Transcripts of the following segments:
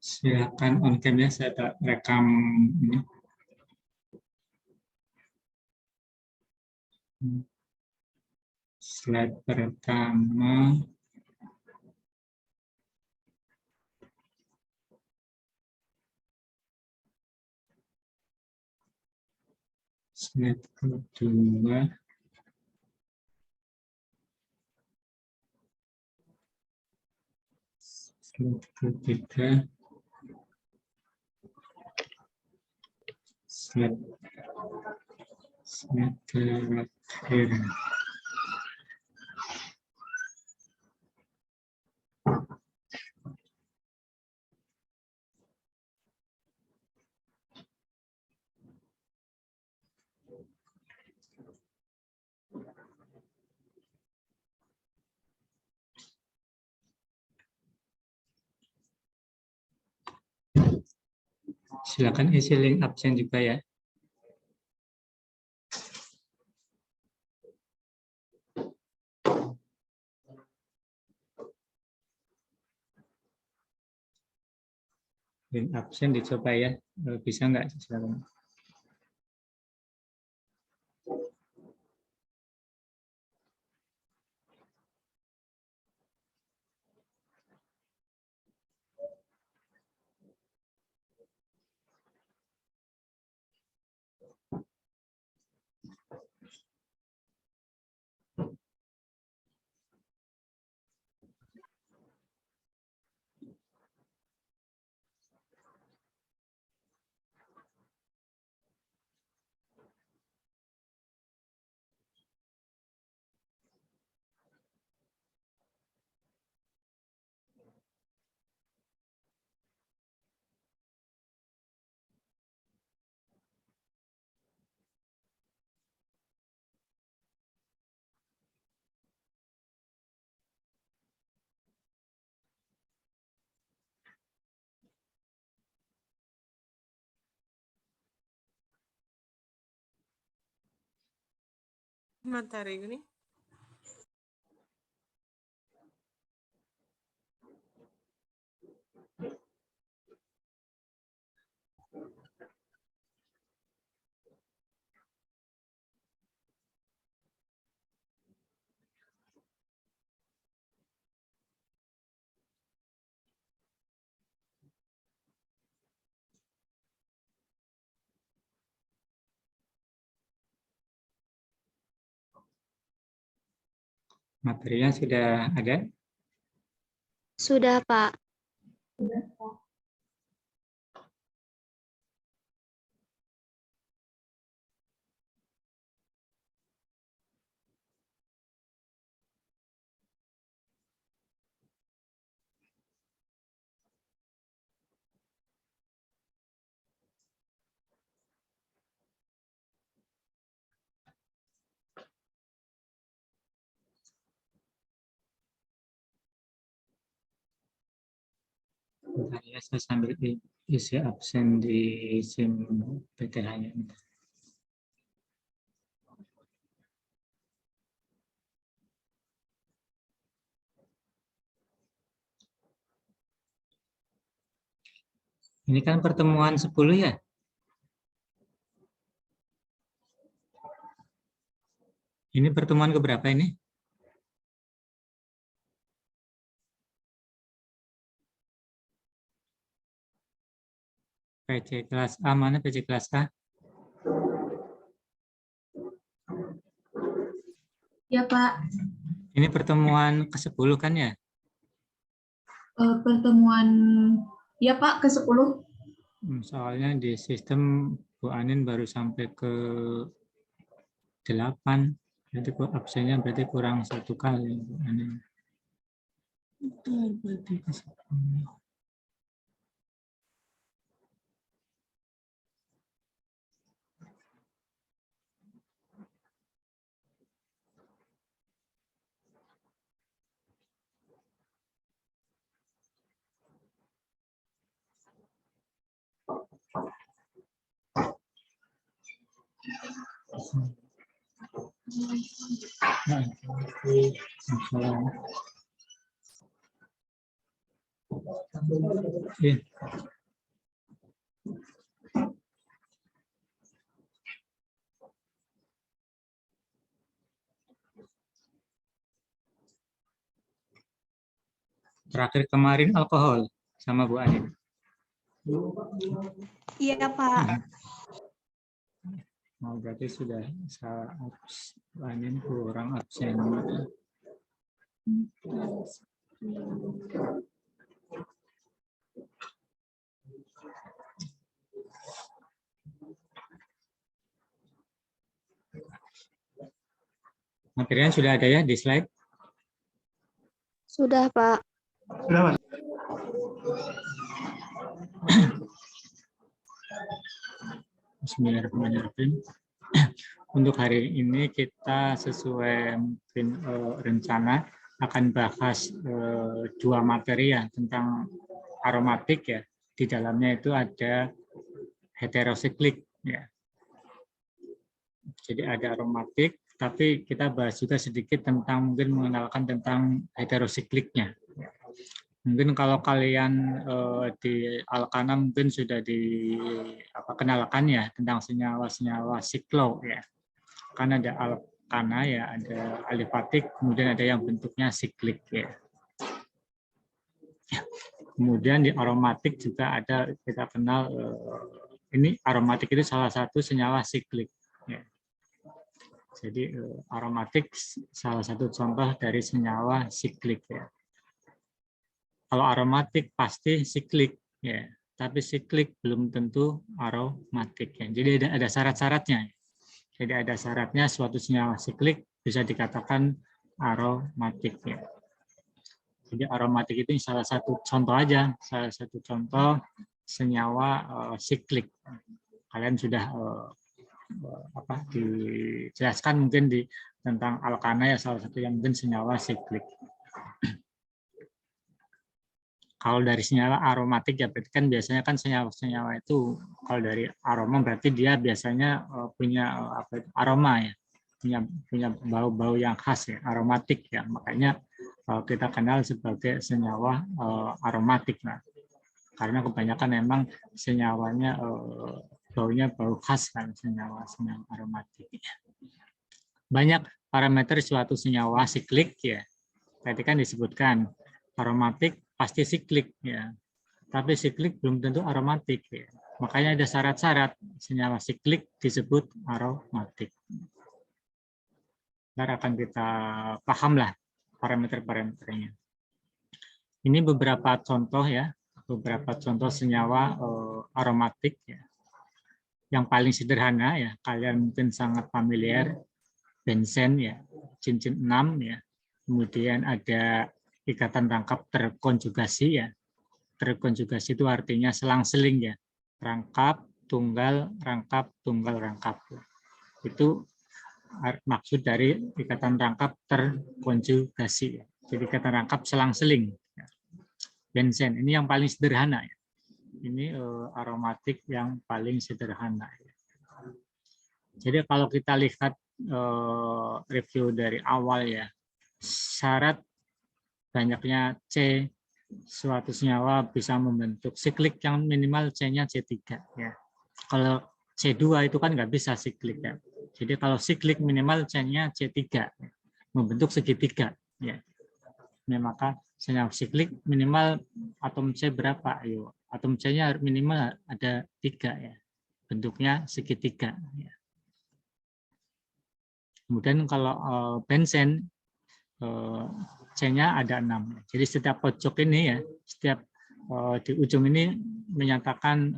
Silakan on cam ya, saya rekam ini. Slide pertama. Slide kedua. Slide ketiga. Slide terakhir. Silakan isi link absen juga ya. Link absen dicoba ya, bisa nggak? Silakan. Matahari ini. Materinya sudah ada? Sudah, Pak. Bentar ya, saya sambil isi absen di SIM PTH-nya. Ini kan pertemuan 10 ya? Ini pertemuan keberapa ini? PC kelas A, mana PC kelas A? Ya, Pak. Ini pertemuan ke-10 kan ya? Pertemuan, ya Pak, ke-10. Soalnya di sistem Bu Anin baru sampai ke 8. Berarti absennya berarti kurang 1 kali Bu Anin. Berarti ke-10. Nah, itu masalah. Iya. Terakhir kemarin alkohol sama Bu Ani. Iya, Pak. Oh, berarti sudah salah Bu Ani kurang absen. Materinya sudah ada ya di slide? Sudah, Pak. Bismillahirrahmanirrahim. Untuk hari ini kita sesuai mungkin rencana akan bahas dua materi ya tentang aromatik ya. Di dalamnya itu ada heterosiklik ya. Jadi ada aromatik, tapi kita bahas juga sedikit tentang mungkin mengenalkan tentang heterosikliknya. Mungkin kalau kalian di Alkana mungkin sudah kenalkan ya tentang senyawa-senyawa siklo ya. Kan ada alkana ya, ada alifatik, kemudian ada yang bentuknya siklik ya. Kemudian di aromatik juga ada kita kenal ini aromatik itu salah satu senyawa siklik ya. Jadi aromatik salah satu contoh dari senyawa siklik ya. Kalau aromatik pasti siklik ya, tapi siklik belum tentu aromatik ya. Jadi ada syarat-syaratnya. Jadi ada syaratnya suatu senyawa siklik bisa dikatakan aromatik ya. Jadi aromatik itu salah satu contoh aja, salah satu contoh senyawa siklik. Kalian sudah dijelaskan mungkin di tentang alkana ya, salah satu yang mungkin senyawa siklik. Kalau dari senyawa aromatik ya berarti kan biasanya kan senyawa-senyawa itu kalau dari aroma berarti dia biasanya punya aroma ya, punya bau-bau yang khas ya, aromatik ya. Makanya kita kenal sebagai senyawa aromatik lah. Karena kebanyakan memang senyawanya baunya bau khas kan, senyawa aromatik. Banyak parameter suatu senyawa siklik ya. Tadi kan disebutkan aromatik pasti siklik ya, tapi siklik belum tentu aromatik ya. Makanya ada syarat-syarat senyawa siklik disebut aromatik. Ntar akan kita paham lah parameter-parameternya. Ini beberapa contoh ya, beberapa contoh senyawa aromatik ya. Yang paling sederhana ya, kalian mungkin sangat familiar, benzen ya, cincin 6 ya. Kemudian ada ikatan rangkap terkonjugasi ya. Terkonjugasi itu artinya selang-seling ya. Rangkap, tunggal, rangkap, tunggal, rangkap. Itu maksud dari ikatan rangkap terkonjugasi. Jadi ikatan rangkap selang-seling. Benzen, ini yang paling sederhana ya. Ini aromatik yang paling sederhana. Jadi kalau kita lihat review dari awal ya, syarat banyaknya C suatu senyawa bisa membentuk siklik yang minimal C-nya C3 ya. Kalau C2 itu kan nggak bisa siklik ya. Jadi kalau siklik minimal C-nya C3 ya. Membentuk segitiga ya. Nah, maka senyawa siklik minimal atom C berapa? Ayo, atom C-nya minimal ada 3 ya. Bentuknya segitiga ya. Kemudian kalau benzen C-nya ada 6. Jadi setiap pojok ini ya, setiap di ujung ini menyatakan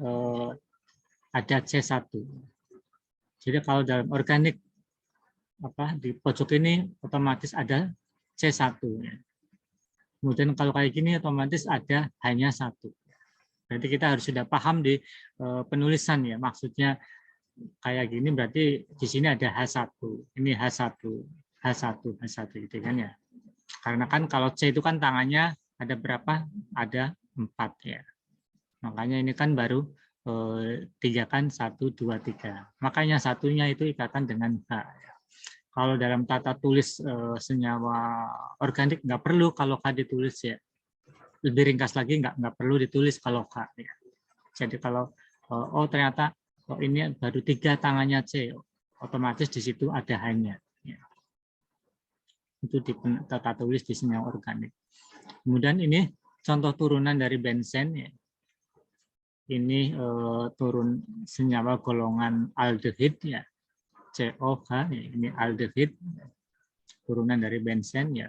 ada C1. Jadi kalau dalam organik di pojok ini otomatis ada C1. Kemudian kalau kayak gini otomatis ada hanya 1. Berarti kita harus sudah paham di penulisan ya, maksudnya kayak gini berarti di sini ada H1. Ini H1, H1, H1 gitu kan ya. Karena kan kalau C itu kan tangannya ada berapa? Ada 4 ya. Makanya ini kan baru 3 kan 1, 2, 3. Makanya satunya itu ikatan dengan H. Kalau dalam tata tulis senyawa organik nggak perlu kalau K ditulis ya. Lebih ringkas lagi nggak perlu ditulis kalau K. Ya. Jadi kalau oh ternyata ini baru 3 tangannya C, otomatis di situ ada hanya. Ya. Itu di tata tulis di senyawa organik. Kemudian ini contoh turunan dari benzen. Ya. Ini turun senyawa golongan aldehid ya. COH, ini aldehid, turunan dari benzen ya.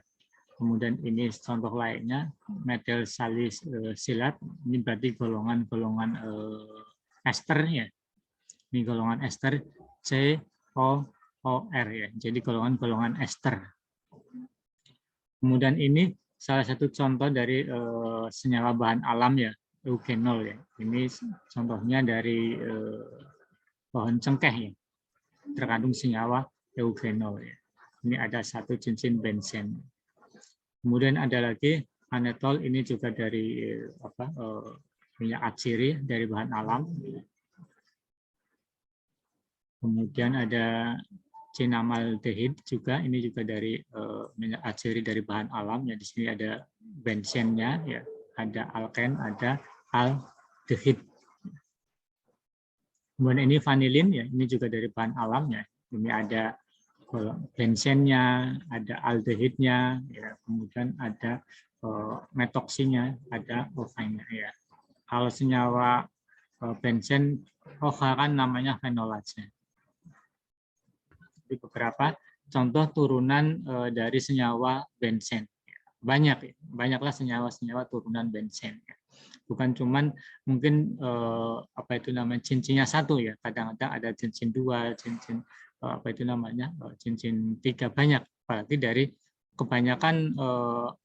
Kemudian ini contoh lainnya, metil salisilat, ini berarti golongan ester ya. Ini golongan ester COOR ya. Jadi golongan ester. Kemudian ini salah satu contoh dari senyawa bahan alam ya, eugenol ya. Ini contohnya dari pohon cengkeh ya. Terkandung senyawa eugenol ya. Ini ada satu cincin benzen. Kemudian ada lagi anetol, ini juga dari minyak atsiri dari bahan alam. Kemudian ada cinamaldehid juga, ini juga dari minyak atsiri dari bahan alam. Ya di sini ada benzennya ya, ada alken, ada aldehid. Kemudian ini vanilin ya, ini juga dari bahan alam ya. Ini ada benzennya, ada aldehidnya, ya. Kemudian ada metoksinya, ada ofainnya ya. Kalau senyawa benzen OH kan namanya fenolase. Jadi beberapa contoh turunan dari senyawa benzen. Banyaklah senyawa-senyawa turunan benzen. Bukan cuman mungkin cincinnya satu ya, kadang-kadang ada cincin 2, cincin cincin 3, banyak, apalagi dari kebanyakan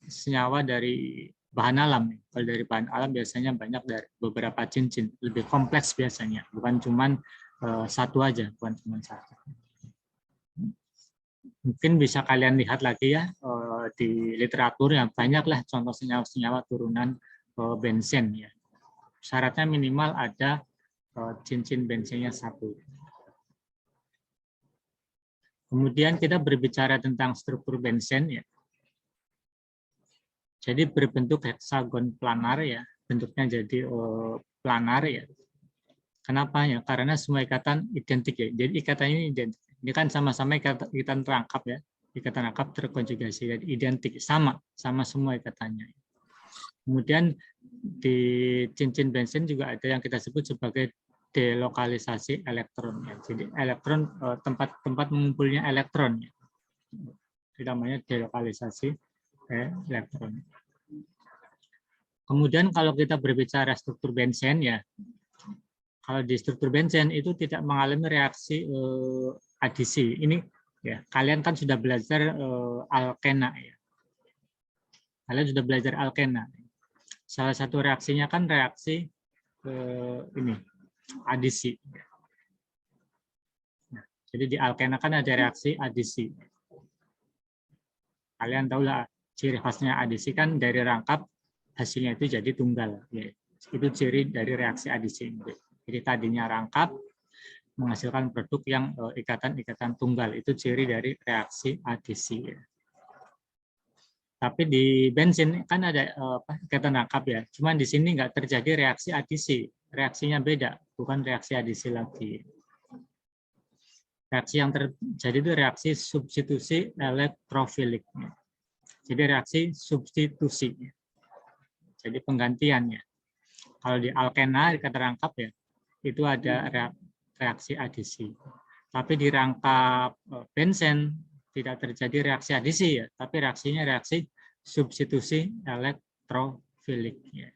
senyawa dari bahan alam. Kalau dari bahan alam biasanya banyak dari beberapa cincin, lebih kompleks biasanya, bukan cuman satu aja, bukan cuman satu. Mungkin bisa kalian lihat lagi ya di literatur yang banyaklah contoh senyawa-senyawa turunan benzen ya. Syaratnya minimal ada cincin benzennya 1. Kemudian kita berbicara tentang struktur benzen ya. Jadi berbentuk heksagon planar ya, bentuknya jadi planar ya. Kenapa ya? Karena semua ikatan identik ya. Jadi ikatannya identik. Ini kan sama-sama ikatan rangkap ya. Ikatan rangkap terkonjugasi, jadi identik, sama semua ikatannya. Kemudian di cincin benzen juga ada yang kita sebut sebagai delokalisasi elektron. Jadi elektron, tempat mengumpulnya elektron. Itu namanya delokalisasi elektron. Kemudian kalau kita berbicara struktur benzen ya, kalau di struktur benzen itu tidak mengalami reaksi adisi. Ini ya, kalian kan sudah belajar alkena ya. Kalian sudah belajar alkena. Salah satu reaksinya kan reaksi ini adisi. Nah, jadi di alkena kan ada reaksi adisi. Kalian tahulah ciri khasnya adisi kan dari rangkap hasilnya itu jadi tunggal. Ya, itu ciri dari reaksi adisi. Jadi tadinya rangkap menghasilkan produk yang ikatan-ikatan tunggal. Itu ciri dari reaksi adisi. Ya. Tapi di bensin kan ada ikatan rangkap ya. Cuman di sini nggak terjadi reaksi adisi. Reaksinya beda, bukan reaksi adisi lagi. Reaksi yang terjadi itu reaksi substitusi elektrofilik. Jadi reaksi substitusi. Jadi penggantiannya. Kalau di alkena, ikatan rangkap ya, itu ada reaksi adisi. Tapi di rangkap benzen tidak terjadi reaksi adisi ya, tapi reaksinya reaksi substitusi elektrofilik ya.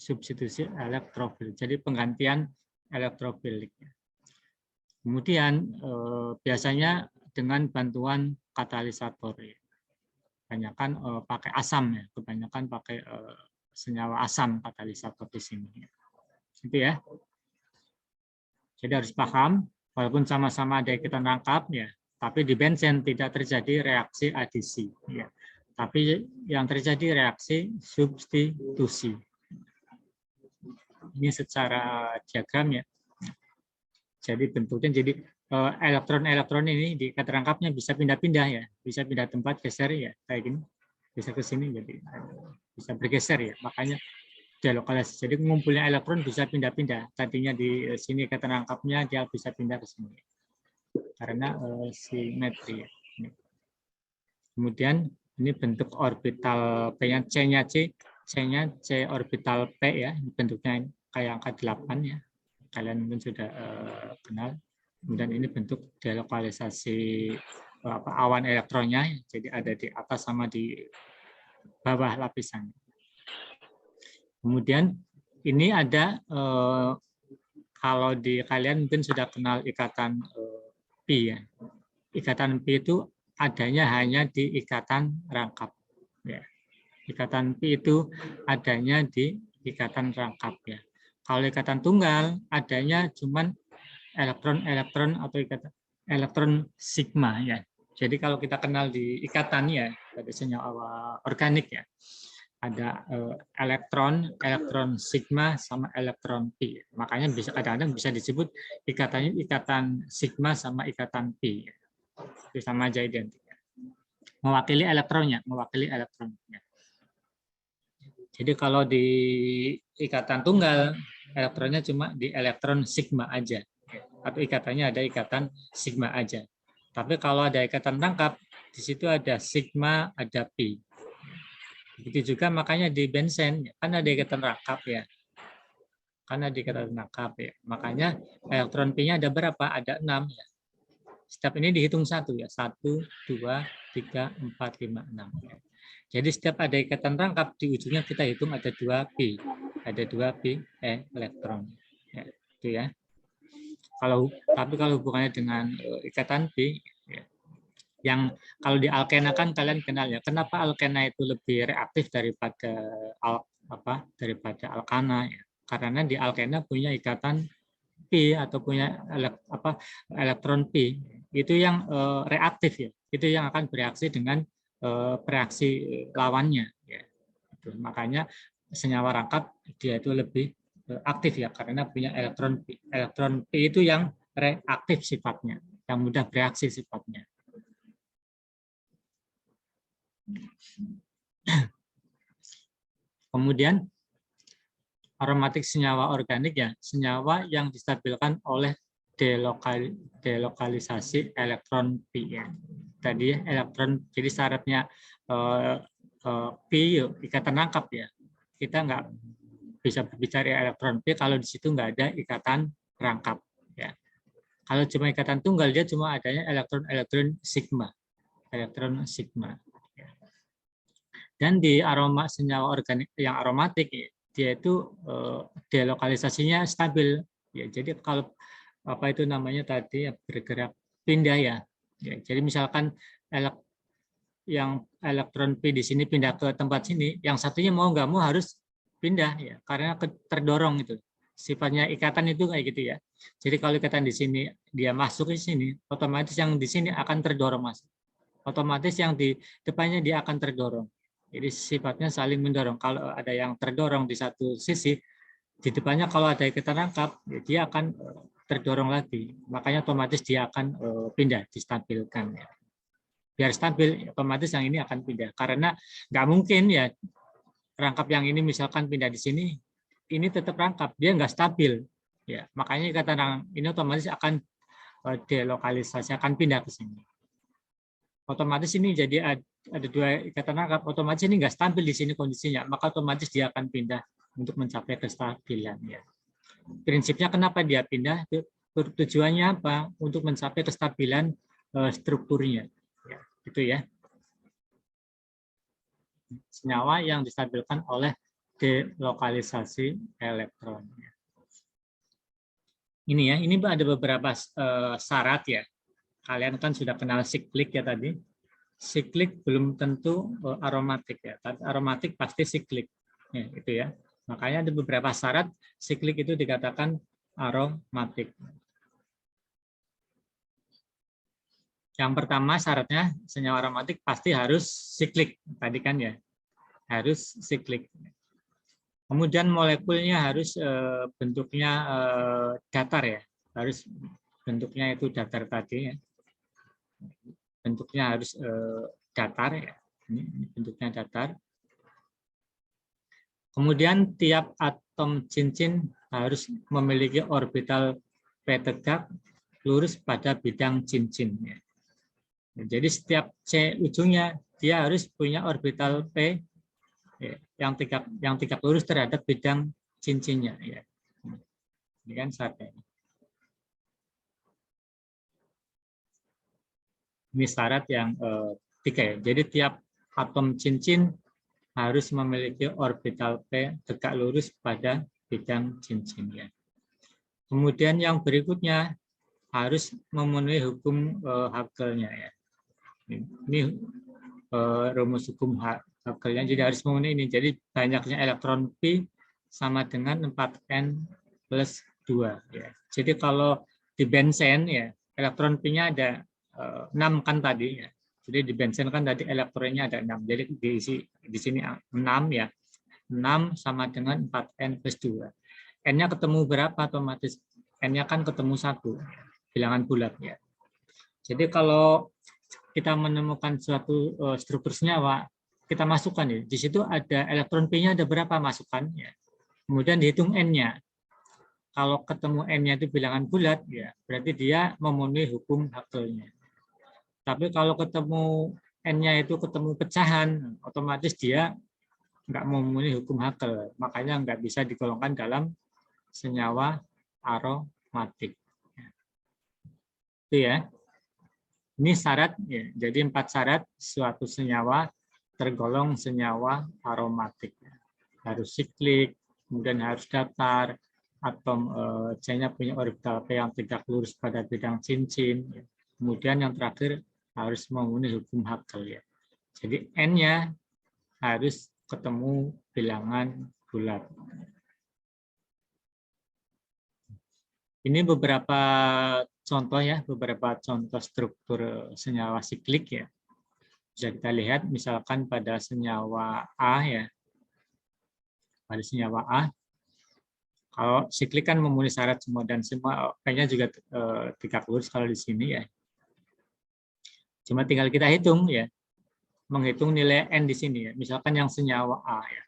Substitusi elektrofilik. Jadi penggantian elektrofilik. Kemudian biasanya dengan bantuan katalisator ya. Kebanyakan pakai asam ya, kebanyakan pakai senyawa asam katalisator di sini. Gitu ya. Jadi harus paham, walaupun sama-sama ada ikatan rangkap ya, tapi di benzen tidak terjadi reaksi adisi ya. Tapi yang terjadi reaksi substitusi. Ini secara diagram ya. Jadi bentuknya jadi elektron-elektron ini di ikatan rangkapnya bisa pindah-pindah ya, bisa pindah tempat, geser ya, kayak gini, bisa ke sini, jadi bisa bergeser ya. Makanya delokalisasi. Jadi ngumpulnya elektron bisa pindah-pindah. Tadinya di sini ikatan rangkapnya dia bisa pindah ke sini karena simetri. Ya. Kemudian ini bentuk orbital P-nya, C-nya C-nya C orbital P ya, bentuknya kayak angka 8 ya. Kalian mungkin sudah kenal. Kemudian ini bentuk delokalisasi awan elektronnya, jadi ada di atas sama di bawah lapisan. Kemudian ini ada kalau di kalian mungkin sudah kenal ikatan pi ya. Ikatan pi itu adanya hanya di ikatan rangkap. Ya. Ikatan pi itu adanya di ikatan rangkap ya. Kalau ikatan tunggal adanya cuman elektron-elektron atau ikatan elektron sigma ya. Jadi kalau kita kenal di ikatan ya, pada senyawa organik ya, ada elektron sigma sama elektron pi. Makanya bisa kadang-kadang bisa disebut ikatannya ikatan sigma sama ikatan pi. Itu sama aja identik. Mewakili elektronnya, Jadi kalau di ikatan tunggal elektronnya cuma di elektron sigma aja. Atau ikatannya ada ikatan sigma aja. Tapi kalau ada ikatan rangkap, di situ ada sigma, ada pi. Begitu juga makanya di benzen, kan ada ikatan rangkap ya. Karena di ikatan rangkap ya. Makanya elektron pi-nya ada berapa? Ada 6 ya. Setiap ini dihitung 1 ya. 1, 2, 3, 4, 5, 6. Ya. Jadi setiap ada ikatan rangkap, di ujungnya kita hitung ada 2 pi. Ada 2 pi elektron. Ya, itu ya. Tapi kalau hubungannya dengan ikatan pi, ya, yang kalau di alkena kan kalian kenal ya, kenapa alkena itu lebih reaktif daripada alkana ya? Karena di alkena punya ikatan pi atau punya elektron pi, itu yang reaktif ya, itu yang akan bereaksi dengan reaksi lawannya ya. Makanya senyawa rangkap dia itu lebih aktif ya, karena punya elektron pi. Elektron pi itu yang reaktif sifatnya, yang mudah bereaksi sifatnya. Kemudian aromatik senyawa organik ya, senyawa yang distabilkan oleh delokalisasi elektron pi ya. Tadi elektron, jadi syaratnya pi ikatan rangkap ya. Kita nggak bisa berbicara elektron pi kalau di situ nggak ada ikatan rangkap ya. Kalau cuma ikatan tunggal dia cuma adanya elektron sigma. Dan di aroma senyawa organik yang aromatik dia itu delokalisasinya stabil ya. Jadi kalau apa itu namanya tadi bergerak pindah ya. Jadi misalkan yang elektron pi di sini pindah ke tempat sini, yang satunya mau nggak mau harus pindah ya, karena terdorong itu. Sifatnya ikatan itu kayak gitu ya. Jadi kalau ikatan di sini dia masuk ke sini, otomatis yang di sini akan terdorong masuk. Otomatis yang di depannya dia akan terdorong. Jadi sifatnya saling mendorong. Kalau ada yang terdorong di satu sisi, di depannya kalau ada ikatan rangkap, dia akan terdorong lagi. Makanya otomatis dia akan pindah, distabilkan. Biar stabil, otomatis yang ini akan pindah. Karena nggak mungkin ya rangkap yang ini misalkan pindah di sini, ini tetap rangkap, dia nggak stabil. Ya, makanya ikatan ini otomatis akan delokalisasi, akan pindah ke sini. Otomatis ini jadi ada dua ikatan rangkap, otomatis ini nggak stabil di sini kondisinya, maka otomatis dia akan pindah untuk mencapai kestabilan. Ya. Prinsipnya kenapa dia pindah? Tujuannya apa? Untuk mencapai kestabilan strukturnya. Ya, gitu ya. Senyawa yang distabilkan oleh delokalisasi elektron. Ini ya, ini ada beberapa syarat ya. Kalian kan sudah kenal siklik ya tadi. Siklik belum tentu aromatik ya, tapi aromatik pasti siklik. Ya, itu ya. Makanya ada beberapa syarat siklik itu dikatakan aromatik. Yang pertama syaratnya senyawa aromatik pasti harus siklik. Tadi kan ya, harus siklik. Kemudian molekulnya harus bentuknya datar ya. harus bentuknya itu datar tadi ya. Bentuknya harus datar ya. Ini bentuknya datar. Kemudian tiap atom cincin harus memiliki orbital P tegak lurus pada bidang cincin. Ya. Jadi setiap C ujungnya dia harus punya orbital P ya, yang tegak lurus terhadap bidang cincinnya. Ya. Ini kan syaratnya. Ini syarat yang tiga ya. Jadi tiap atom cincin harus memiliki orbital P tegak lurus pada bidang cincin. Ya. Kemudian yang berikutnya harus memenuhi hukum Hubble-nya. Ya. Ini rumus hukum Hubble-nya, jadi harus memenuhi ini. Jadi banyaknya elektron Pi sama dengan 4N plus 2. Ya. Jadi kalau di benzen ya elektron Pi-nya ada 6 kan tadi ya. Jadi di benzen kan tadi elektronnya ada 6. Jadi diisi di sini 6 ya. 6 sama dengan 4N plus 2. N-nya ketemu berapa otomatis? N-nya kan ketemu 1. Bilangan bulat ya. Jadi kalau kita menemukan suatu struktur senyawa, kita masukkan ya. Di situ ada elektron P-nya ada berapa, masukkan ya. Kemudian dihitung N-nya. Kalau ketemu N-nya itu bilangan bulat ya, berarti dia memenuhi hukum Hubble-nya. Tapi kalau ketemu N-nya itu ketemu pecahan, otomatis dia nggak memenuhi hukum Hubble. Makanya nggak bisa digolongkan dalam senyawa aromatik. Itu ya. Ini syarat, ya. Jadi 4 syarat suatu senyawa tergolong senyawa aromatik. Harus siklik, kemudian harus datar, atom C-nya punya orbital P yang tegak lurus pada bidang cincin. Ya. Kemudian yang terakhir harus memenuhi hukum Hubble. Ya. Jadi N-nya harus ketemu bilangan bulat. Ini beberapa contoh ya, beberapa contoh struktur senyawa siklik ya. Bisa kita lihat misalkan pada senyawa A ya. Pada senyawa A, kalau siklik kan memenuhi syarat semua dan semua P-nya juga tegak lurus kalau di sini ya. Cuma tinggal kita hitung ya. Menghitung nilai N di sini ya. Misalkan yang senyawa A ya.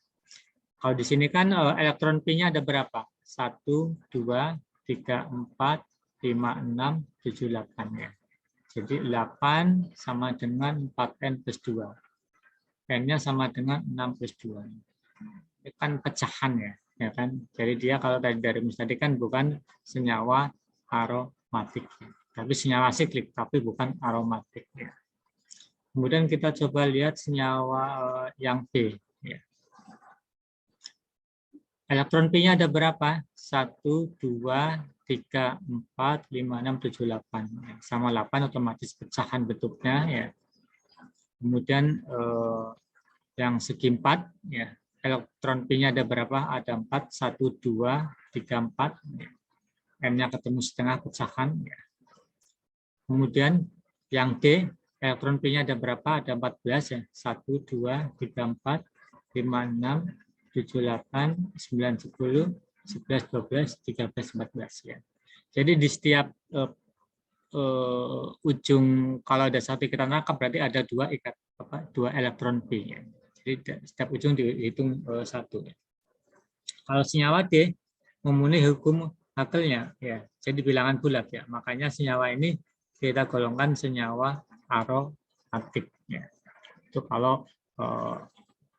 Kalau di sini kan elektron Pi-nya ada berapa? 1, 2, 3, 4, 5, 6, 7, 8 ya. Jadi 8 sama dengan 4N plus 2. N-nya sama dengan 6 plus 2. Ini kan pecahan ya kan. Jadi dia kalau tadi dari rumus tadi kan bukan senyawa aromatik. Tapi senyawa siklik, tapi bukan aromatik. Ya. Kemudian kita coba lihat senyawa yang B. Ya. Elektron Pi-nya ada berapa? 1, 2, 3, 4, 5, 6, 7, 8. Sama 8 otomatis pecahan bentuknya. Ya. Kemudian yang segi 4, ya. Elektron Pi-nya ada berapa? Ada 4, 1, 2, 3, 4. N-nya ketemu setengah pecahan. Ya. Kemudian yang D, elektron Pi-nya ada berapa? Ada 14 ya. 1, 2, 3, 4, 5, 6, 7, 8, 9, 10, 11, 12, 13, 14 ya. Jadi di setiap ujung kalau ada satu ikatan rangkap berarti ada dua elektron Pi ya. Jadi setiap ujung dihitung satu ya. Kalau senyawa D memenuhi hukum Hubble-nya ya. Jadi bilangan bulat ya. Makanya senyawa ini kita golongkan senyawa aromatik ya. Itu kalau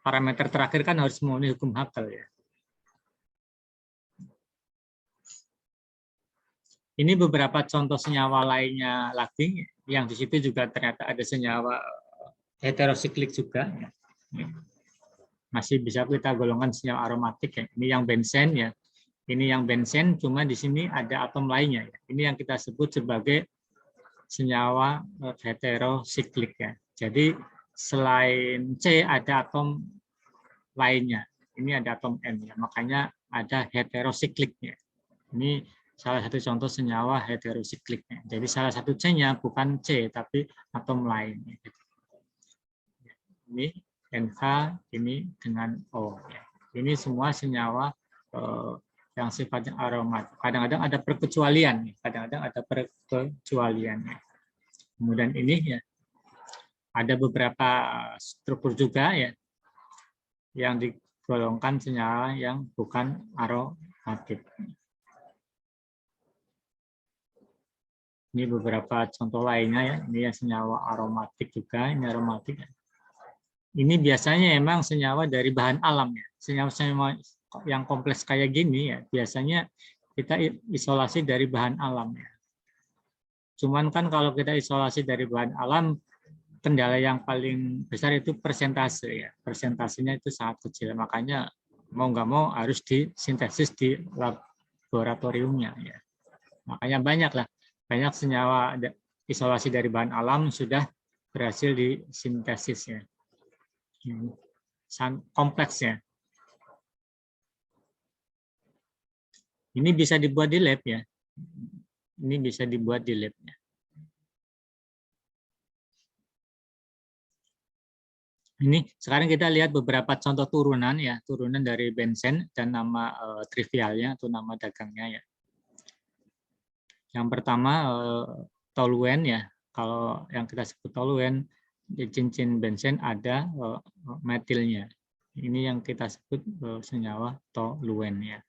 parameter terakhir kan harus memenuhi hukum Hubble ya. Ini beberapa contoh senyawa lainnya lagi yang di situ juga ternyata ada senyawa heterosiklik juga ya. Masih bisa kita golongkan senyawa aromatik ya. Ini yang benzen ya. Ini yang benzen cuma di sini ada atom lainnya ya. Ini yang kita sebut sebagai senyawa heterosiklik ya. Jadi selain C ada atom lainnya. Ini ada atom N ya. Makanya ada heterosikliknya. Ini salah satu contoh senyawa heterosikliknya. Jadi salah satu C-nya bukan C tapi atom lain. Ini NH, ini dengan O. Ini semua senyawa yang sifatnya aromatik. Kadang-kadang ada perkecualian, kadang-kadang ada perkecualian. Kemudian ini ya ada beberapa struktur juga ya yang digolongkan senyawa yang bukan aromatik. Ini beberapa contoh lainnya ya. Ini yang senyawa aromatik juga, ini aromatik. Ini biasanya emang senyawa dari bahan alam ya. Senyawa-senyawa yang kompleks kayak gini ya, biasanya kita isolasi dari bahan alam ya. Cuman kan kalau kita isolasi dari bahan alam, kendala yang paling besar itu persentase ya. Persentasenya itu sangat kecil, makanya mau nggak mau harus disintesis di laboratoriumnya ya. Makanya banyak senyawa isolasi dari bahan alam sudah berhasil disintesis ya. Kompleks ya. Ini bisa dibuat di lab ya. Ini bisa dibuat di lab ya. Ini sekarang kita lihat beberapa contoh turunan ya, turunan dari benzen dan nama trivialnya atau nama dagangnya ya. Yang pertama toluen ya. Kalau yang kita sebut toluen di cincin benzen ada metilnya. Ini yang kita sebut senyawa toluen ya.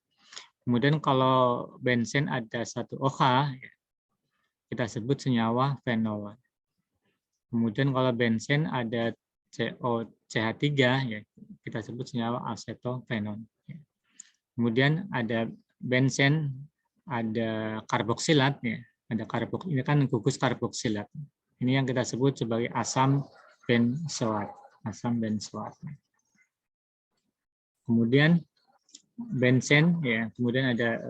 Kemudian kalau benzen ada satu OH ya, kita sebut senyawa fenol. Kemudian kalau benzen ada CH3 ya, kita sebut senyawa asetofenol. Kemudian ada benzen, ada karboksilat ya, ini kan gugus karboksilat. Ini yang kita sebut sebagai asam benzoat, Kemudian benzen ya, kemudian ada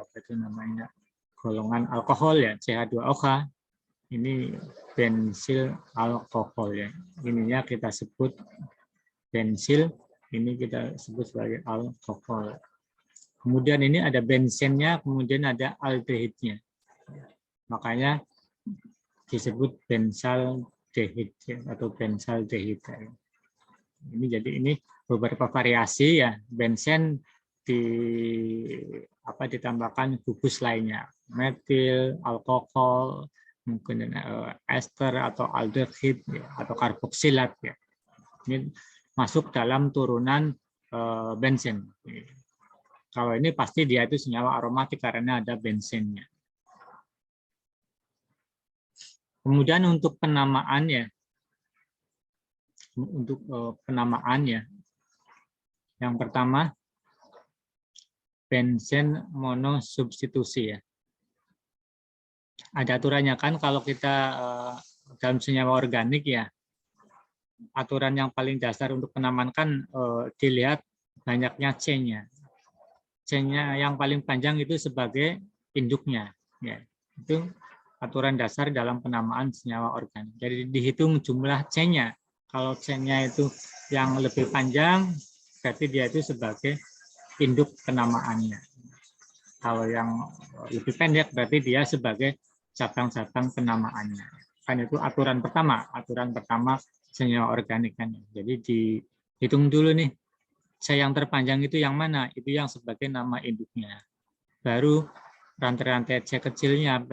apa itu namanya golongan alkohol ya, CH2OH. Ini bensil alkohol ya. Ininya kita sebut bensil, ini kita sebut sebagai alkohol. Kemudian ini ada bensennya, kemudian ada aldehidnya. Makanya disebut bensaldehid atau bensaldehid. Ini jadi ini beberapa variasi ya. Bensen ditambahkan gugus lainnya, metil, alkohol, mungkin ester atau aldehid atau karboksilat ya. Ini masuk dalam turunan benzen. Kalau ini pasti dia itu senyawa aromatik karena ada benzennya. Kemudian untuk penamaan ya, yang pertama benzen monosubstitusi ya. Ada aturannya kan kalau kita dalam senyawa organik ya, aturan yang paling dasar untuk penamaan kan dilihat banyaknya C-nya. C-nya yang paling panjang itu sebagai induknya. Ya, itu aturan dasar dalam penamaan senyawa organik. Jadi dihitung jumlah C-nya. Kalau C-nya itu yang lebih panjang, berarti dia itu sebagai induk penamaannya. Kalau yang lebih pendek, berarti dia sebagai cabang-cabang penamaannya. Kan itu aturan pertama senyawa organik kan. Jadi dihitung dulu nih, C yang terpanjang itu yang mana? Itu yang sebagai nama induknya. Baru rantai-rantai C kecilnya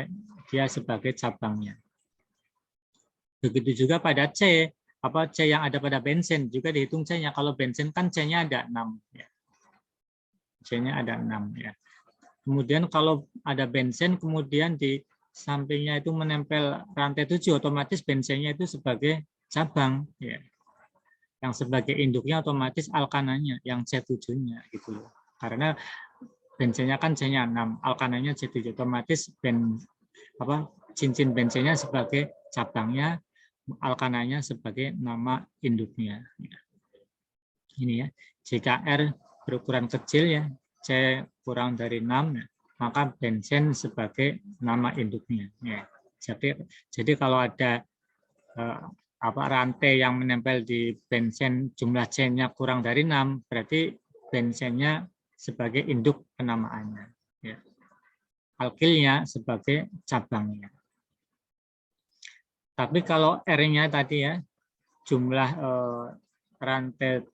dia sebagai cabangnya. Begitu juga pada C yang ada pada benzen juga dihitung C-nya. Kalau benzen kan C-nya ada 6 ya. C-nya ada 6 ya. Kemudian kalau ada benzen kemudian di sampingnya itu menempel rantai 7, otomatis benzennya itu sebagai cabang ya. Yang sebagai induknya otomatis alkananya yang C7-nya gitu loh. Karena benzennya kan C-nya 6, alkananya C7, otomatis cincin benzennya sebagai cabangnya, alkananya sebagai nama induknya. Ini ya. Jika R berukuran kecil ya, C kurang dari 6 ya, maka benzen sebagai nama induknya. Ya. Jadi kalau ada rantai yang menempel di benzen jumlah C-nya kurang dari 6, berarti benzennya sebagai induk penamaannya. Ya. Alkilnya sebagai cabangnya. Tapi kalau R-nya tadi ya, jumlah rantai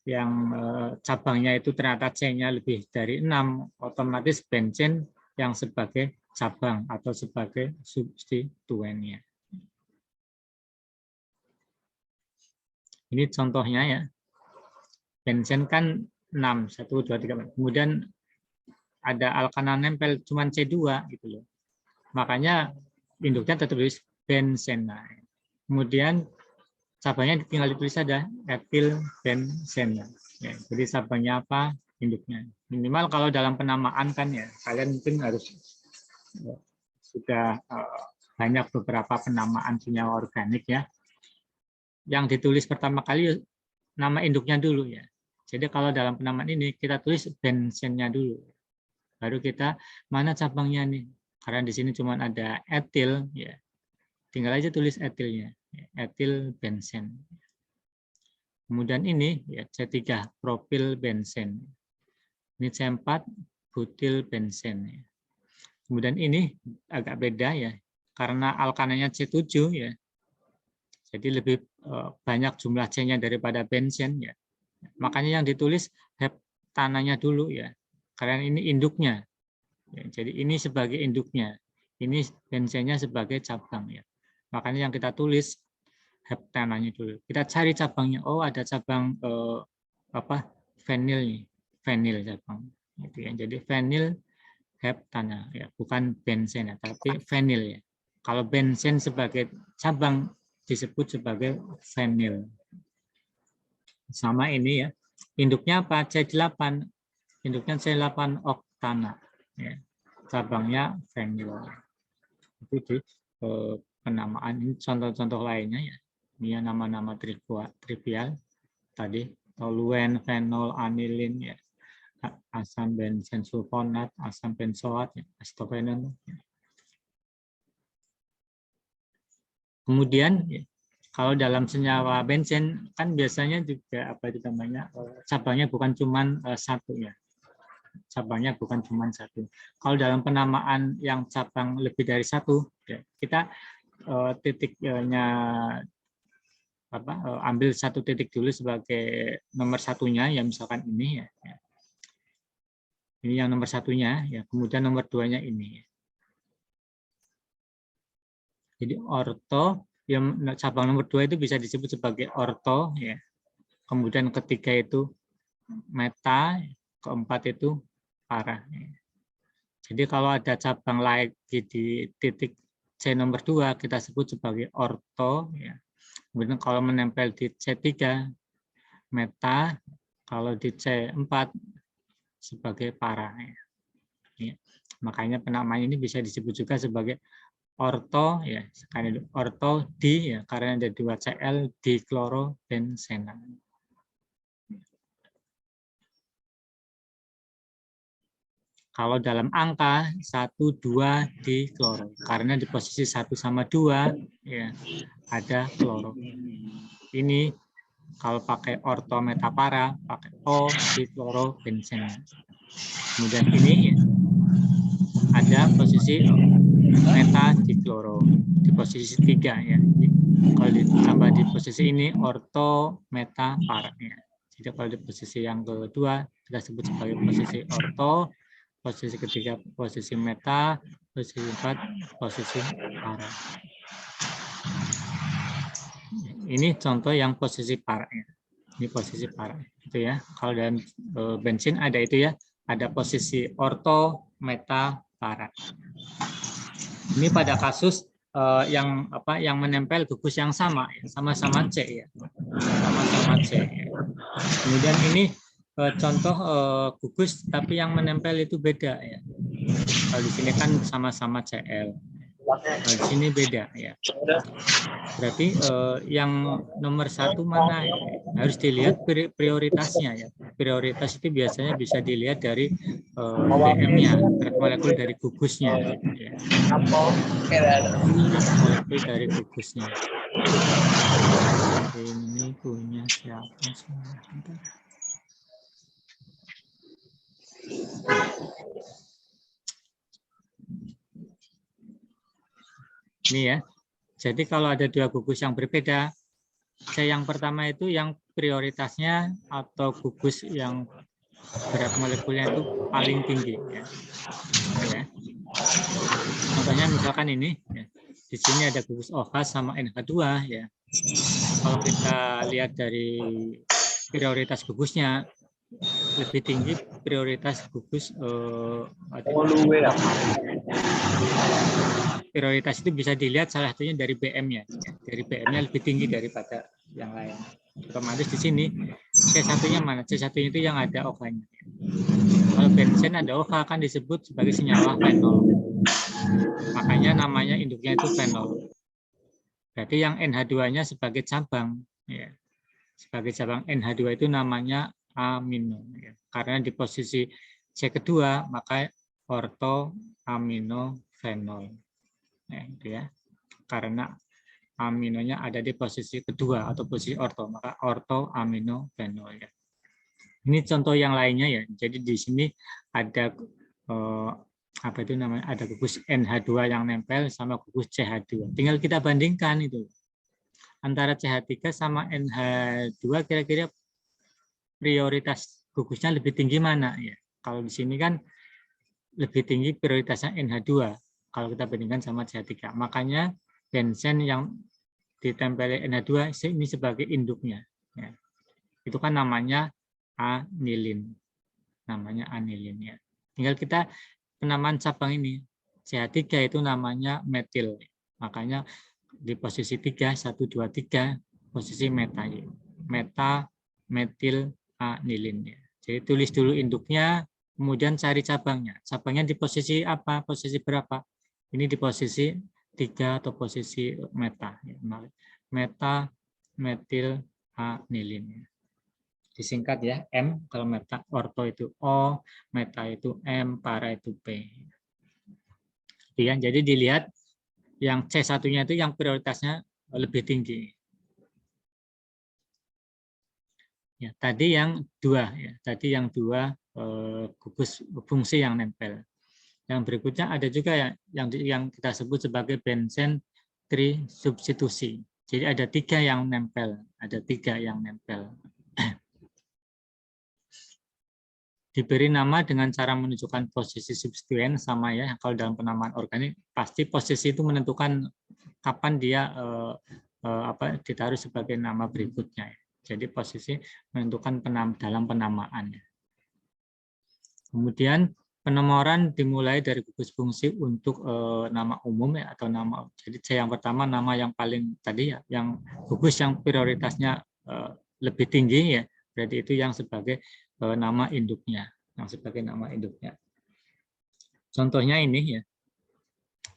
yang cabangnya itu ternyata C-nya lebih dari 6, otomatis benzen yang sebagai cabang atau sebagai substituennya. Ini contohnya ya. Benzen kan 6, 1, 2, 3. Kemudian ada alkana nempel cuma C2 gitu loh. Makanya induknya tetap tulis benzena. Kemudian cabangnya tinggal ditulis saja etil benzena. Ya, jadi cabangnya apa? Induknya. Minimal kalau dalam penamaan kan ya, kalian mungkin harus sudah banyak beberapa penamaan senyawa organik ya. Yang ditulis pertama kali nama induknya dulu ya. Jadi kalau dalam penamaan ini kita tulis benzennya dulu. Baru kita mana cabangnya nih? Karena di sini cuma ada etil ya. Tinggal aja tulis etilnya. Etil benzen. Kemudian ini ya C3 propil benzen. Ini C4 butil benzen ya. Kemudian ini agak beda ya. Karena alkananya C7 ya. Jadi lebih banyak jumlah C-nya daripada benzen ya. Makanya yang ditulis heptananya dulu ya. Karena ini induknya. Ya, jadi ini sebagai induknya. Ini benzennya sebagai cabang ya. Makanya yang kita tulis heptananya dulu. Kita cari cabangnya. Oh, ada cabang fenil nih. Fenil cabang. Gitu ya. Jadi fenil heptana ya, bukan benzen ya, tapi fenil ya. Kalau benzen sebagai cabang disebut sebagai fenil. Sama ini ya. Induknya apa? C8. Induknya C8 oktana. Ya. Cabangnya fenil. Itu di penamaan. Ini contoh-contoh lainnya ya. Ini nama-nama trivial tadi. Toluen, fenol, anilin ya. Asam benzen sulfonat, asam benzoat, ya. Acetophenon. Ya. Kemudian ya, kalau dalam senyawa benzen kan biasanya juga apa itu namanya cabangnya bukan cuma satu ya. Cabangnya bukan cuma satu. Kalau dalam penamaan yang cabang lebih dari satu, ya, kita titiknya ambil satu titik dulu sebagai nomor satunya, ya misalkan ini ya. Ini yang nomor satunya, ya. Kemudian nomor duanya ini. Jadi orto, yang cabang nomor 2 itu bisa disebut sebagai orto, ya. Kemudian ketiga itu meta, keempat itu para. Jadi kalau ada cabang lagi di titik C nomor 2 kita sebut sebagai orto. Ya. Kemudian kalau menempel di C3 meta, kalau di C4 sebagai para. Ya. Makanya penamaan ini bisa disebut juga sebagai orto, ya. Sekali orto di, ya, karena ada 2 Cl di klorobenzena. Kalau dalam angka 1, 2 di kloro. Karena di posisi 1 sama 2 ya, ada kloro. Ini kalau pakai orto metapara, pakai O di klorobenzena. Kemudian ini ya, ada posisi meta di kloro. Di posisi 3 ya. Kalau ditambah di posisi ini orto metapara ya. Jadi kalau di posisi yang kedua kita sebut sebagai posisi orto. Posisi ketiga posisi meta, posisi 4 posisi para. Ini contoh yang posisi para. Ini posisi para itu ya. Kalau dalam bensin ada itu ya, ada posisi orto, meta, para. Ini pada kasus yang menempel gugus yang sama, sama-sama C ya, sama-sama C. Ya. Kemudian ini contoh gugus tapi yang menempel itu beda ya. Kalau di sini kan sama-sama Cl. Kalau di sini beda ya. Berarti yang nomor 1 mana ya? Harus dilihat prioritasnya ya. Prioritas itu biasanya bisa dilihat dari BM-nya, berat molekul dari gugusnya. Ya. Molekul dari gugusnya. Ini punya siapa sih? Ini ya. Jadi kalau ada 2 gugus yang berbeda, C yang pertama itu yang prioritasnya atau gugus yang berat molekulnya itu paling tinggi. Ya. Ya. Contohnya misalkan ini, ya. Di sini ada gugus OH sama NH2. Ya. Kalau kita lihat dari prioritas gugusnya, lebih tinggi prioritas gugus prioritas itu bisa dilihat salah satunya dari BM-nya. Dari BM-nya lebih tinggi daripada yang lain. Otomatis di sini C1-nya mana? C1-nya itu yang ada OH-nya. Kalau benzen ada OH kan disebut sebagai senyawa fenol. Makanya namanya induknya itu fenol. Berarti yang NH2-nya sebagai cabang. Ya. Sebagai cabang NH2 itu namanya amino. Ya. Karena di posisi C kedua, maka orto amino fenol. Nah, itu ya. Karena aminonya ada di posisi kedua atau posisi orto, maka orto amino fenol ya. Ini contoh yang lainnya ya. Jadi di sini ada apa itu namanya? Ada gugus NH2 yang nempel sama gugus CH2. Tinggal kita bandingkan itu. Antara CH3 sama NH2 kira-kira prioritas gugusnya lebih tinggi mana ya? Kalau di sini kan lebih tinggi prioritasnya NH2 kalau kita bandingkan sama CH3. Makanya benzen yang ditempeli NH2 ini sebagai induknya. Ya. Itu kan namanya anilin. Namanya anilin ya. Tinggal kita penamaan cabang ini. CH3 itu namanya metil. Makanya di posisi 3, 1, 2, 3, posisi meta. Meta metil anilin. Ya. Jadi tulis dulu induknya, kemudian cari cabangnya. Cabangnya di posisi apa? Posisi berapa? Ini di posisi 3 atau posisi meta. Meta metil anilin. Disingkat ya, M kalau meta, orto itu O, meta itu M, para itu P. Ya, jadi dilihat yang C1-nya itu yang prioritasnya lebih tinggi. Ya, tadi yang 2 ya, tadi yang 2 gugus fungsi yang nempel. Yang berikutnya ada juga yang kita sebut sebagai benzen trisubstitusi. Jadi ada 3 yang nempel, ada 3 yang nempel. Diberi nama dengan cara menunjukkan posisi substituen sama ya. Kalau dalam penamaan organik pasti posisi itu menentukan kapan dia ditaruh sebagai nama berikutnya. Jadi posisi menentukan dalam penamaan. Kemudian penomoran dimulai dari gugus fungsi untuk nama umum ya, atau nama. Jadi C yang pertama nama yang paling tadi ya, yang gugus yang prioritasnya lebih tinggi ya, berarti itu yang sebagai nama induknya, yang sebagai nama induknya. Contohnya ini ya,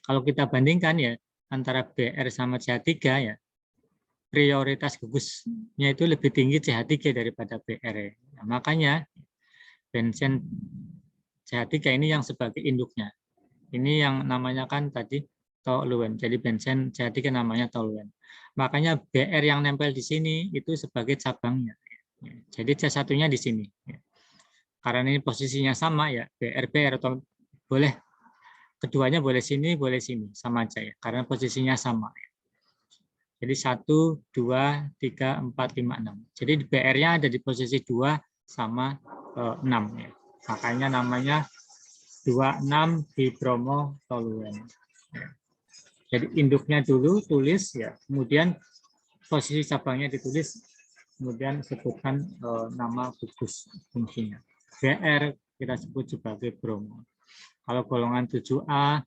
kalau kita bandingkan ya antara BR sama CH3 ya, prioritas gugusnya itu lebih tinggi CH3 daripada BR. Nah, makanya benzen CH3 ini yang sebagai induknya. Ini yang namanya kan tadi toluen. Jadi benzen CH3 namanya toluen. Makanya BR yang nempel di sini itu sebagai cabangnya. Jadi C1-nya di sini. Karena ini posisinya sama ya, BR atau boleh keduanya boleh sini, boleh sini, sama aja ya. Karena posisinya sama. Jadi 1, 2, 3, 4, 5, 6. Jadi BR-nya ada di posisi 2 sama 6 ya. Makanya namanya 26 dibromotoluen. Jadi induknya dulu tulis ya, kemudian posisi cabangnya ditulis, kemudian sebutkan nama gugus fungsinya. BR kita sebut sebagai bromo. Kalau golongan 7A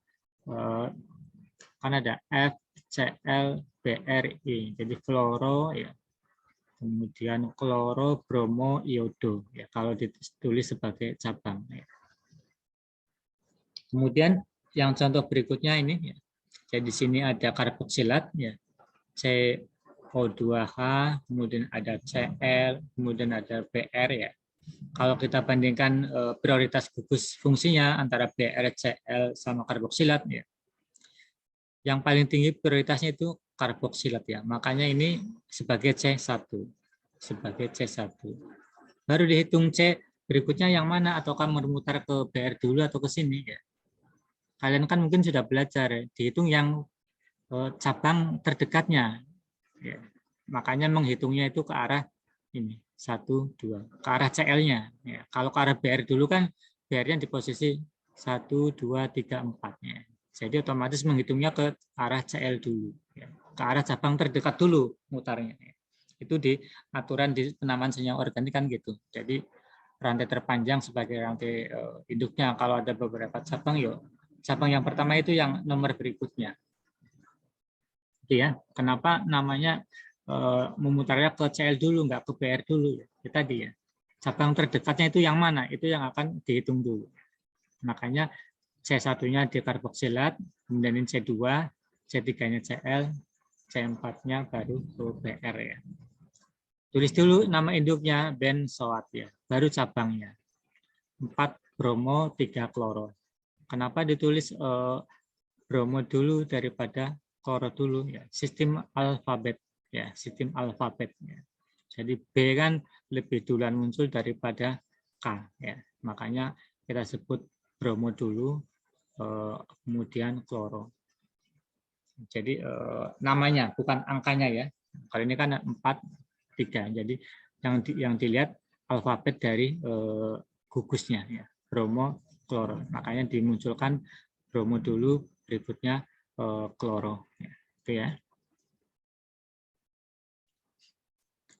kan ada F, Cl, BRI. Jadi fluoro ya. Kemudian kloro, bromo, iodo ya kalau ditulis sebagai cabang ya. Kemudian yang contoh berikutnya ini ya. Jadi di sini ada karboksilat ya. CO2H, kemudian ada Cl, kemudian ada Br ya. Kalau kita bandingkan prioritas gugus fungsinya antara Br, Cl sama karboksilat ya. Yang paling tinggi prioritasnya itu karboksilat ya. Makanya ini sebagai C1. Sebagai C1. Baru dihitung C berikutnya yang mana, ataukah memutar ke BR dulu atau ke sini ya. Kalian kan mungkin sudah belajar ya, dihitung yang cabang terdekatnya. Ya. Makanya menghitungnya itu ke arah ini 1, 2, ke arah CL-nya. Ya, kalau ke arah BR dulu kan BR-nya di posisi 1, 2, 3, 4. Ya. Jadi otomatis menghitungnya ke arah CL dulu. Ya. Ke arah cabang terdekat dulu mutarnya. Ya. Itu di aturan di penamaan senyawa organik kan gitu. Jadi rantai terpanjang sebagai rantai induknya. Kalau ada beberapa cabang, yuk cabang yang pertama itu yang nomor berikutnya. Ya, kenapa namanya memutarnya ke CL dulu, nggak ke BR dulu? Ya, tadi ya, cabang terdekatnya itu yang mana? Itu yang akan dihitung dulu. Makanya C1-nya dekarboksilat, kemudian ini C2, C3-nya CL, C4-nya baru ke BR ya. Tulis dulu nama induknya benzoat ya, baru cabangnya. 4 bromo, 3 kloro. Kenapa ditulis bromo dulu daripada kloro dulu ya? Sistem alfabet ya, sistem alfabet ya. Jadi B kan lebih duluan muncul daripada K ya. Makanya kita sebut bromo dulu kemudian kloro. Jadi namanya bukan angkanya ya. Kalau ini kan 4, 3. Jadi yang dilihat alfabet dari gugusnya ya. Bromo, kloro. Makanya dimunculkan bromo dulu, berikutnya kloro. Itu ya.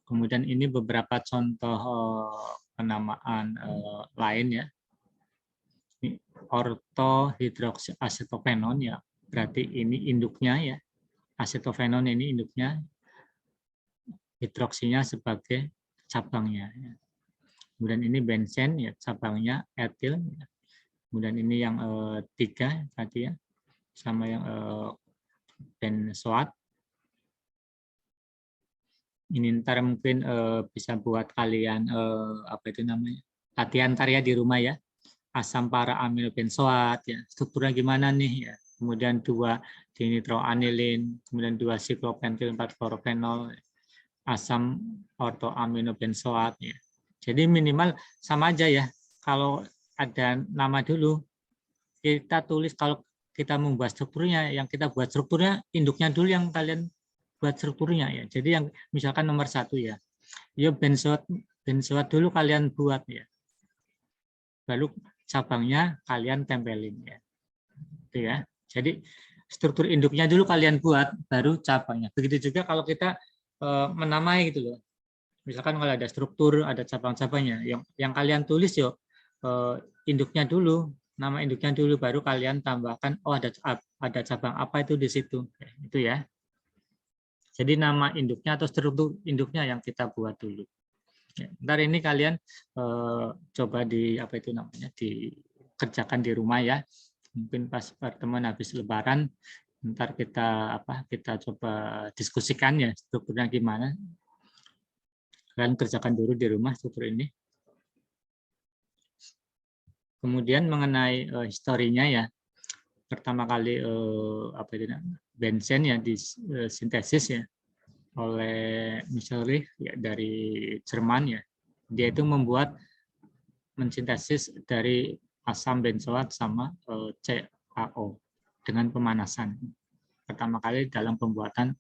Kemudian ini beberapa contoh penamaan lain ya. Ini ortohidroksiacetofenon ya. Berarti ini induknya ya. Acetofenon ini induknya. Hidroksinya sebagai cabangnya. Kemudian ini benzen ya, cabangnya etil. Kemudian ini yang 3 tadi ya, sama yang benzoat. Ini ntar mungkin bisa buat kalian apa itu namanya, latihan ntar ya di rumah ya. Asam para amino benzoat ya, strukturnya gimana nih ya. Kemudian 2 dinitroanilin, kemudian 2 siklopentil 4 klorofenol, asam ortoaminobenzoat ya. Jadi minimal sama aja ya. Kalau ada nama dulu, kita tulis kalau kita membuat strukturnya, yang kita buat strukturnya induknya dulu yang kalian buat strukturnya ya. Jadi yang misalkan nomor 1 ya. Ya benzoat dulu kalian buat ya. Lalu cabangnya kalian tempelin ya. Itu ya. Jadi struktur induknya dulu kalian buat, baru cabangnya. Begitu juga kalau kita menamai gitu loh. Misalkan kalau ada struktur, ada cabang-cabangnya, yang kalian tulis yuk induknya dulu, nama induknya dulu, baru kalian tambahkan, oh ada cabang apa itu di situ, itu ya. Jadi nama induknya atau struktur induknya yang kita buat dulu. Ya, ntar ini kalian coba di apa itu namanya dikerjakan di rumah ya. Mungkin pas pertemuan habis Lebaran, ntar kita coba diskusikan ya strukturnya gimana. Kalian kerjakan dulu di rumah struktur ini. Kemudian mengenai historinya ya, pertama kali benzen ya disintesis ya oleh Mitscherlich ya, dari Jerman ya. Dia itu mensintesis dari asam benzoat sama CaO dengan pemanasan. Pertama kali dalam pembuatan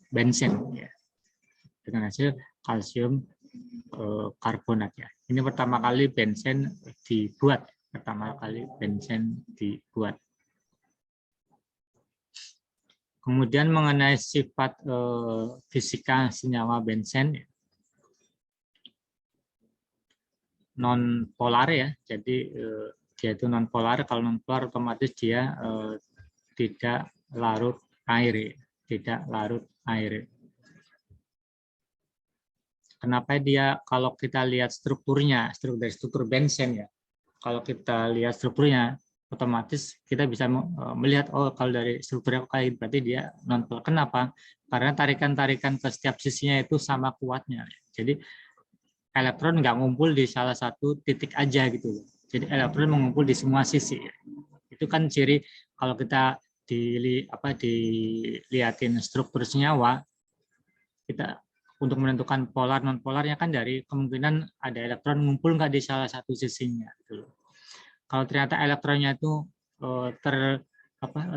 benzen ya. Dengan hasil kalsium karbonat ya. Ini pertama kali benzen dibuat. Kemudian mengenai sifat fisika senyawa benzen non polar ya. Jadi dia itu non polar. Kalau non polar otomatis dia tidak larut air, Kenapa dia, kalau kita lihat strukturnya, struktur benzen ya, kalau kita lihat strukturnya, otomatis kita bisa melihat, oh kalau dari strukturnya kayak berarti dia non polar. Kenapa? Karena tarikan-tarikan ke setiap sisinya itu sama kuatnya. Jadi elektron nggak ngumpul di salah satu titik aja gitu. Jadi elektron mengumpul di semua sisi. Itu kan ciri kalau kita dilihatin struktur senyawa, kita untuk menentukan polar non polarnya kan dari kemungkinan ada elektron ngumpul nggak di salah satu sisinya. Gitu. Kalau ternyata elektronnya itu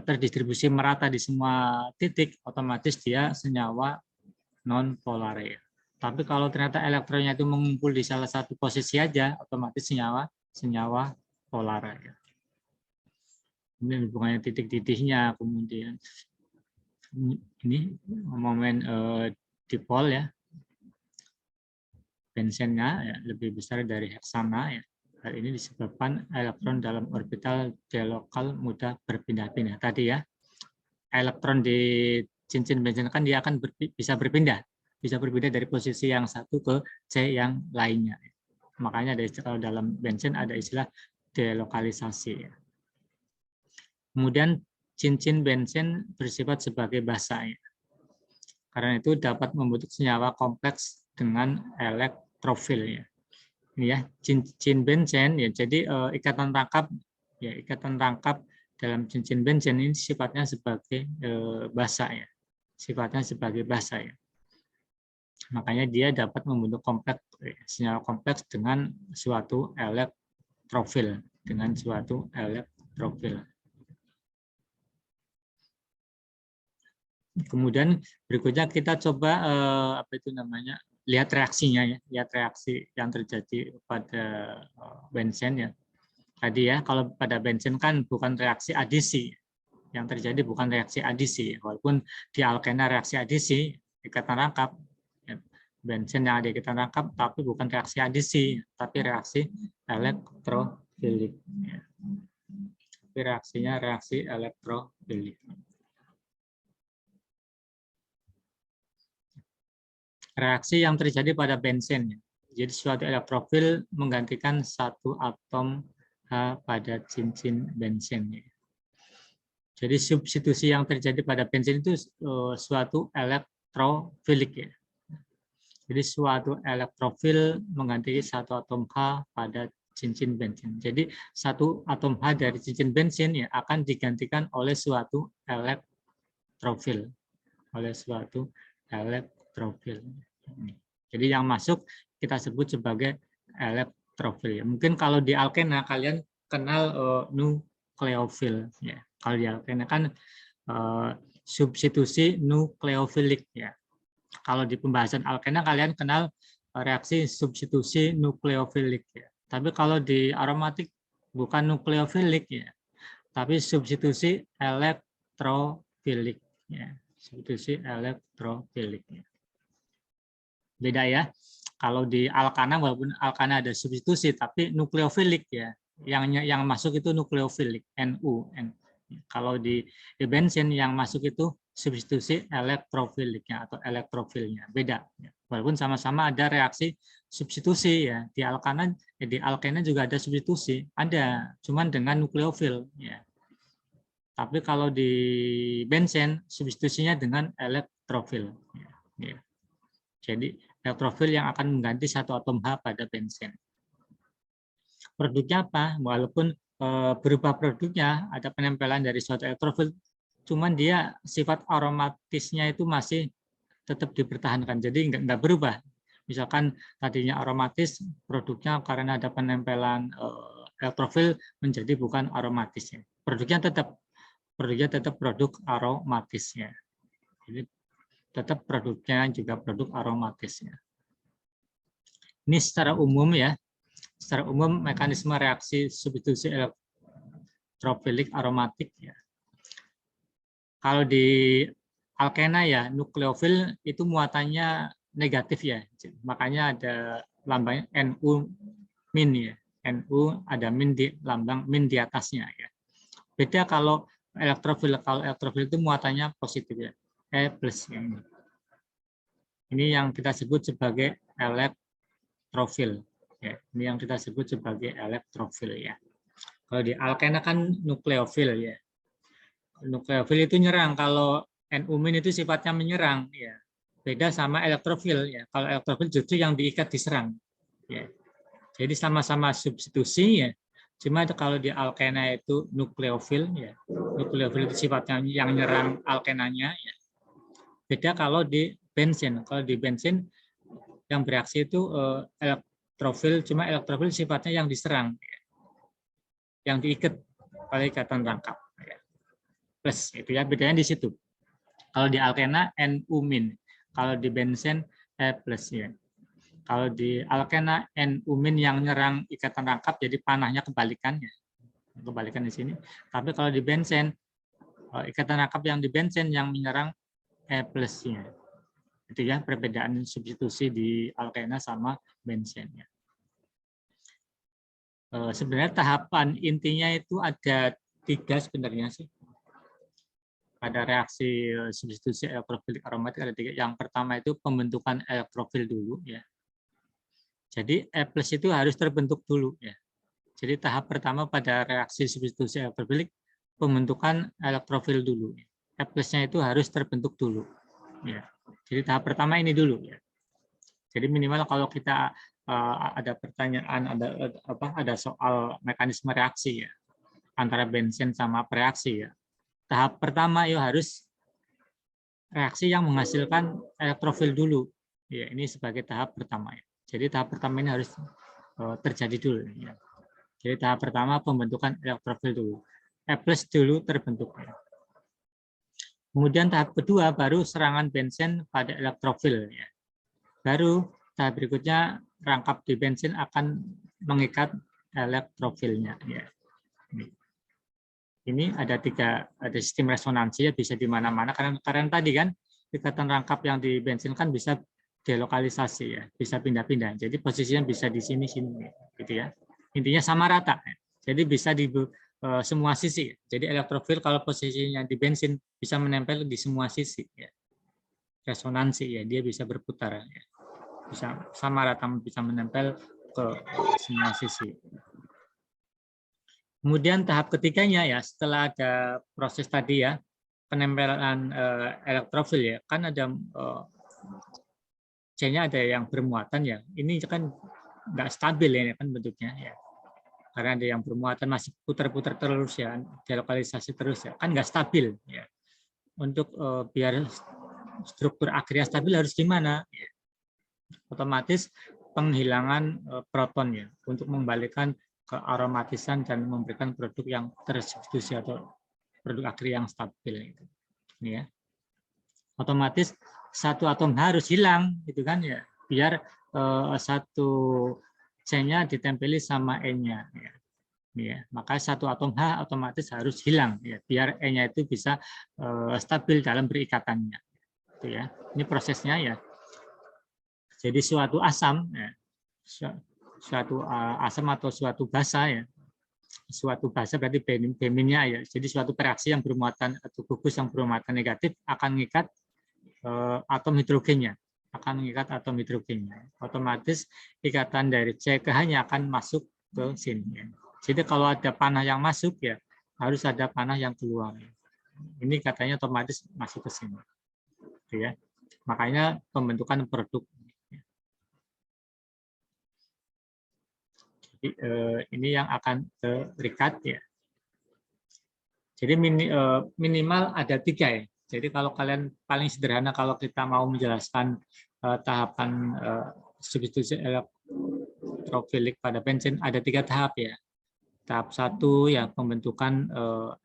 terdistribusi merata di semua titik, otomatis dia senyawa non polar ya. Tapi kalau ternyata elektronnya itu mengumpul di salah satu posisi aja, otomatis senyawa polar ya. Ini hubungannya titik-titiknya, kemudian ini momen dipol ya, bensennya ya, lebih besar dari heksana ya. Hal ini disebabkan elektron dalam orbital d-lokal mudah berpindah-pindah. Tadi ya, elektron di cincin bensen kan dia akan bisa berpindah dari posisi yang satu ke C yang lainnya. Makanya ada istilah, dalam bensin ada istilah delokalisasi. Kemudian cincin bensin bersifat sebagai basa. Karena itu dapat membentuk senyawa kompleks dengan elektrofil. Ini ya, cincin bensin ya. Jadi ikatan rangkap dalam cincin bensin ini sifatnya sebagai basa ya. Sifatnya sebagai basa ya. Makanya dia dapat membentuk senyawa kompleks dengan suatu elektrofil, Kemudian berikutnya kita coba lihat reaksinya ya, lihat reaksi yang terjadi pada bensin ya. Tadi ya, kalau pada bensin kan bukan reaksi adisi, yang terjadi bukan reaksi adisi, walaupun di alkena reaksi adisi, ikatan rangkap, bensin yang ada ikatan rangkap, tapi bukan reaksi adisi, tapi reaksi elektrofilik. Tapi reaksinya reaksi elektrofilik. Reaksi yang terjadi pada bensin. Jadi suatu elektrofil menggantikan satu atom H pada cincin bensin. Jadi substitusi yang terjadi pada bensin itu suatu elektrofilik ya. Jadi suatu elektrofil mengganti satu atom H pada cincin bensin. Jadi satu atom H dari cincin bensin ya akan digantikan oleh suatu elektrofil. Jadi yang masuk kita sebut sebagai elektrofil. Mungkin kalau di alkena kalian kenal nukleofil. Ya. Kalau di alkena kan substitusi nukleofilik. Ya. Kalau di pembahasan alkena kalian kenal reaksi substitusi nukleofilik. Ya. Tapi kalau di aromatik bukan nukleofilik ya, tapi substitusi elektrofilik. Ya. Substitusi elektrofilik. Ya. Beda ya. Kalau di alkana walaupun alkana ada substitusi tapi nukleofilik ya. Yang masuk itu nukleofilik NU. Kalau di bensin yang masuk itu substitusi elektrofiliknya atau elektrofilnya. Beda. Walaupun sama-sama ada reaksi substitusi ya. Di alkana juga ada substitusi, ada, cuman dengan nukleofil ya. Tapi kalau di bensin substitusinya dengan elektrofil ya. Jadi elektrofil yang akan mengganti satu atom H pada bensin. Produknya apa? Walaupun berubah produknya, ada penempelan dari suatu elektrofil, cuman dia sifat aromatisnya itu masih tetap dipertahankan. Jadi nggak berubah. Misalkan tadinya aromatis, produknya karena ada penempelan elektrofil menjadi bukan aromatis. Produknya tetap produk aromatisnya. Jadi tetap produknya juga produk aromatisnya. Ini secara umum ya. Secara umum mekanisme reaksi substitusi elektrofilik aromatik ya. Kalau di alkena ya nukleofil itu muatannya negatif ya. Makanya ada lambangnya NU min ya. NU ada min di lambang min di atasnya ya. Beda kalau elektrofil itu muatannya positif ya. plus yang ini. Ini yang kita sebut sebagai elektrofil. Ya, ini yang kita sebut sebagai elektrofil ya. Kalau di alkena kan nukleofil ya. Nukleofil itu nyerang. Kalau NU- itu sifatnya menyerang ya. Beda sama elektrofil ya. Kalau elektrofil justru yang diikat diserang. Ya. Jadi sama-sama substitusi ya. Cuma kalau di alkena itu nukleofil ya. Nukleofil itu sifatnya yang nyerang alkenanya ya. Beda kalau di bensin. Kalau di bensin yang bereaksi itu elektrofil, cuma elektrofil sifatnya yang diserang, yang diikat oleh ikatan rangkap. Plus itu ya, bedanya di situ. Kalau di alkena NU-. Kalau di benzen E+ ya. Kalau di alkena N-umin yang nyerang ikatan rangkap, jadi panahnya kebalikannya. Kebalikan di sini. Tapi kalau di benzen, ikatan rangkap yang di benzen yang menyerang E+-nya. Itu ya perbedaan substitusi di alkena sama benzen. Ya. Sebenarnya tahapan intinya itu ada 3 sebenarnya sih. Pada reaksi substitusi elektrofilik aromatik ada 3. Yang pertama itu pembentukan elektrofil dulu ya. Jadi E+ itu harus terbentuk dulu ya. Jadi tahap pertama pada reaksi substitusi elektrofilik pembentukan elektrofil dulu. E+-nya itu harus terbentuk dulu ya. Jadi tahap pertama ini dulu ya. Jadi minimal kalau kita ada pertanyaan, ada soal mekanisme reaksi ya antara benzen sama reaksi ya. Tahap pertama ya harus reaksi yang menghasilkan elektrofil dulu. Ya, ini sebagai tahap pertama ya. Jadi tahap pertama ini harus terjadi dulu ya. Jadi tahap pertama pembentukan elektrofil dulu. E+ dulu terbentuk ya. Kemudian tahap kedua baru serangan benzen pada elektrofil ya. Baru tahap berikutnya rangkap di benzen akan mengikat elektrofilnya ya. Ini ada 3, ada sistem resonansi ya, bisa di mana-mana karena tadi kan ikatan rangkap yang di benzen kan bisa delokalisasi ya, bisa pindah-pindah. Jadi posisinya bisa di sini gitu ya. Intinya sama rata. Jadi bisa di semua sisi. Jadi elektrofil kalau posisinya di bensin bisa menempel di semua sisi ya. Resonansi ya, dia bisa berputar ya. Bisa sama rata, bisa menempel ke semua sisi. Kemudian tahap ketiganya ya, setelah ada proses tadi ya, penempelan elektrofil ya, kan ada C-nya ada yang bermuatan ya. Ini kan nggak stabil ya kan bentuknya ya. Karena ada yang bermuatan masih putar-putar terus ya, delokalisasi terus ya, kan nggak stabil ya. Untuk biar struktur akhirnya stabil harus gimana? Ya. Otomatis penghilangan proton ya, untuk membalikan kearomatisan dan memberikan produk yang tersubstitusi atau produk akhir yang stabil itu. Ini ya. Otomatis satu atom harus hilang gitu kan ya, biar satu C-nya ditempeli sama E-nya ya. Ya, maka satu atom H otomatis harus hilang ya, biar E-nya itu bisa stabil dalam berikatannya. Itu ya. Ini prosesnya ya. Jadi suatu asam ya, suatu asam atau suatu basa ya, suatu basa berarti beminnya ya, jadi suatu reaksi yang bermuatan atau gugus yang bermuatan negatif akan mengikat atom hidrogennya, otomatis ikatan dari C ke H-nya akan masuk ke sini ya. Jadi kalau ada panah yang masuk ya harus ada panah yang keluar, ini katanya otomatis masuk ke sini ya. Makanya pembentukan produk. Ini yang akan terikat ya. Jadi minimal ada 3 ya. Jadi kalau kalian paling sederhana kalau kita mau menjelaskan tahapan substitusi elektrofilik pada bensin ada 3 tahap ya. Tahap 1 ya pembentukan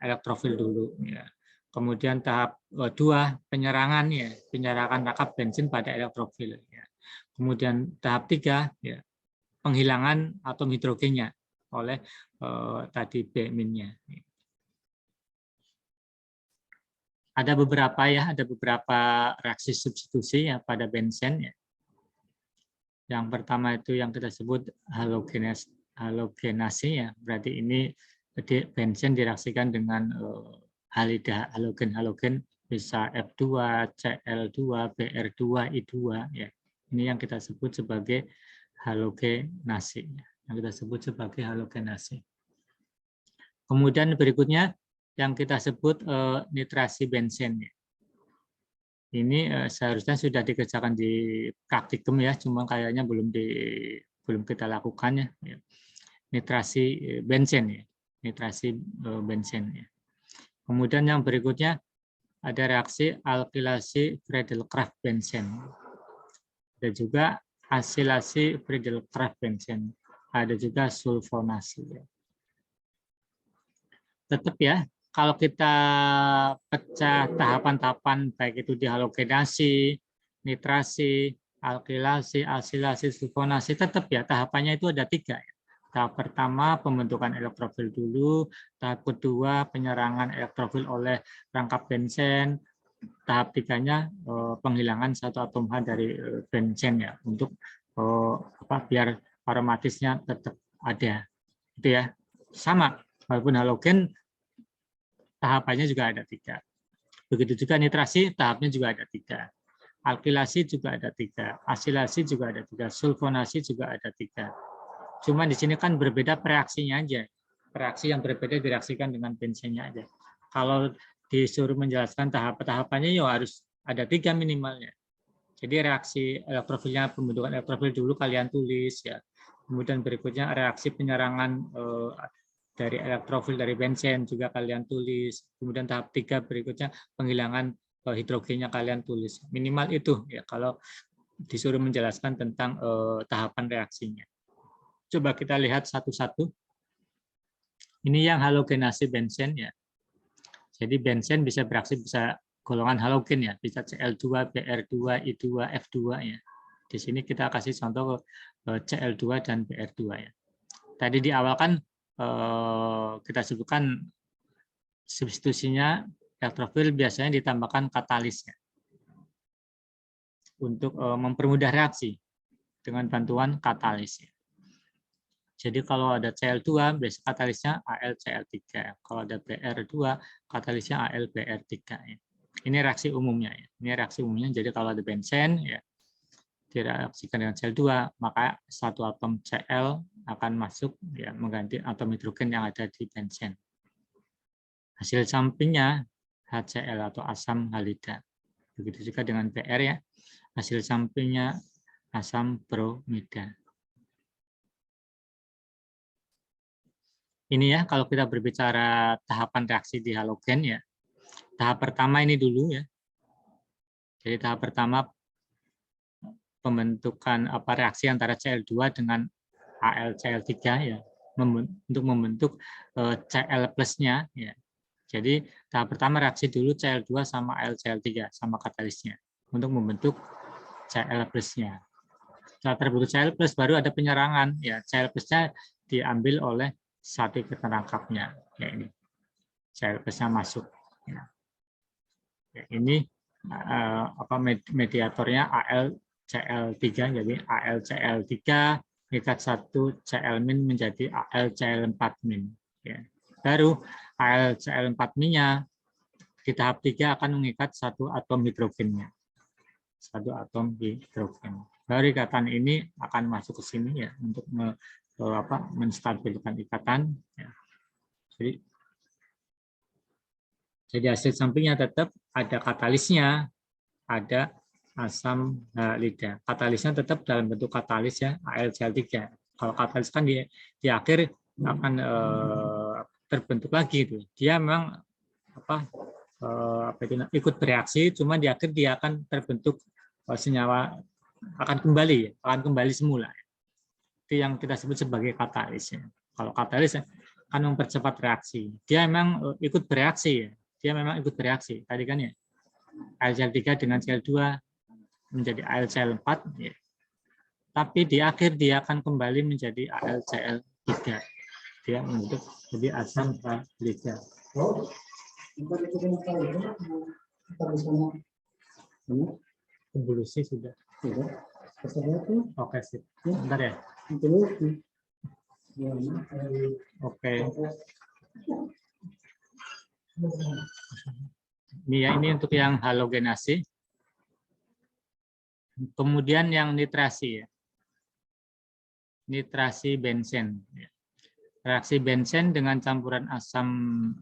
elektrofil dulu ya. Kemudian tahap 2 penyerangan ya, penyerangan rangkap bensin pada elektrofil ya. Kemudian tahap 3 ya penghilangan atom hidrogennya oleh tadi B-nya. Ada beberapa reaksi substitusi ya pada benzen ya. Yang pertama itu yang kita sebut halogenasi ya, berarti ini benzen direaksikan dengan halida halogen bisa F2, Cl2, Br2, I2 ya. Ini yang kita sebut sebagai halogenasi, yang kita sebut sebagai halogenasi. Kemudian berikutnya yang kita sebut nitrasi benzen. Ini seharusnya sudah dikerjakan di praktikum ya, cuma kayaknya belum kita lakukan ya. Nitrasi benzen ya, nitrasi benzen ya. Kemudian yang berikutnya ada reaksi alkilasi Friedel-Crafts benzen. Ada juga asilasi Friedel-Crafts benzen. Ada juga sulfonasi. Tetap ya, kalau kita pecah tahapan-tahapan baik itu di halogenasi, nitrasi, alkilasi, asilasi, sulfonasi, tetap ya tahapannya itu ada 3. Ya. Tahap pertama pembentukan elektrofil dulu, tahap kedua penyerangan elektrofil oleh rangkap benzen, tahap 3-nya penghilangan satu atom H dari benzen ya untuk biar aromatisnya tetap ada. Itu ya. Sama, walaupun halogen tahapannya juga ada 3. Begitu juga nitrasi, tahapnya juga ada 3. Alkilasi juga ada 3. Asilasi juga ada 3. Sulfonasi juga ada 3. Cuma di sini kan berbeda reaksinya aja. Reaksi yang berbeda direaksikan dengan bensinnya aja. Kalau disuruh menjelaskan tahap-tahapannya ya harus ada 3 minimalnya. Jadi reaksi elektrofilnya, pembentukan elektrofil dulu kalian tulis ya. Kemudian berikutnya reaksi penyerangan dari elektrofil dari benzen juga kalian tulis. Kemudian tahap 3 berikutnya penghilangan hidrogennya kalian tulis. Minimal itu ya kalau disuruh menjelaskan tentang tahapan reaksinya. Coba kita lihat satu-satu. Ini yang halogenasi benzen ya. Jadi benzen bisa bereaksi bisa golongan halogen ya, bisa Cl2, Br2, I2, F2 ya. Di sini kita kasih contoh Cl2 dan Br2 ya. Tadi di awal kan kita sebutkan substitusinya elektrofil biasanya ditambahkan katalisnya untuk mempermudah reaksi dengan bantuan katalis. Jadi kalau ada Cl2 biasanya katalisnya AlCl3, kalau ada Br2 katalisnya AlBr3. Ini reaksi umumnya ya. Ini reaksi umumnya. Jadi kalau ada benzen ya direaksikan dengan Cl2 maka satu atom Cl akan masuk ya mengganti atom hidrogen yang ada di benzen. Hasil sampingnya HCl atau asam halida. Begitu juga dengan Br ya. Hasil sampingnya asam bromida. Ini ya kalau kita berbicara tahapan reaksi di halogen ya. Tahap pertama ini dulu ya. Jadi tahap pertama pembentukan reaksi antara Cl2 dengan AlCl3 ya untuk membentuk Cl plusnya ya. Jadi tahap pertama reaksi dulu Cl2 sama AlCl3 sama katalisnya untuk membentuk Cl plusnya. Setelah terbentuk Cl plus baru ada penyerangan ya. Cl plusnya diambil oleh satu penangkapnya ya ini. Cl plusnya masuk ya. Ya, ini mediatornya AlCl3 jadi AlCl3 mengikat satu Cl- menjadi AlCl4- ya. Baru AlCl4-nya di tahap 3 akan mengikat satu atom hidrogennya. Satu atom hidrogen. Baru ikatan ini akan masuk ke sini ya untuk menstabilkan ikatan ya. Jadi hasil sampingnya tetap ada katalisnya, ada asam halida. Katalisnya tetap dalam bentuk katalis ya, AlCl3. Kalau katalis kan di akhir akan terbentuk lagi itu. Dia memang ikut bereaksi, cuma di akhir dia akan terbentuk senyawa akan kembali semula. Itu yang kita sebut sebagai katalis. Ya. Kalau katalis akan mempercepat reaksi. Dia memang ikut bereaksi ya. Dia memang ikut bereaksi. Tadi kan ya, AlCl3 dengan Cl2 menjadi AlCl4. Ya. Tapi di akhir dia akan kembali menjadi AlCl3. Dia membentuk jadi asam halida. Konvolusi sudah. Oke, sip. Bentar ya. Oke. Ini ya, ini untuk yang halogenasi. Kemudian yang nitrasi ya. Nitrasi benzen. Reaksi benzen dengan campuran asam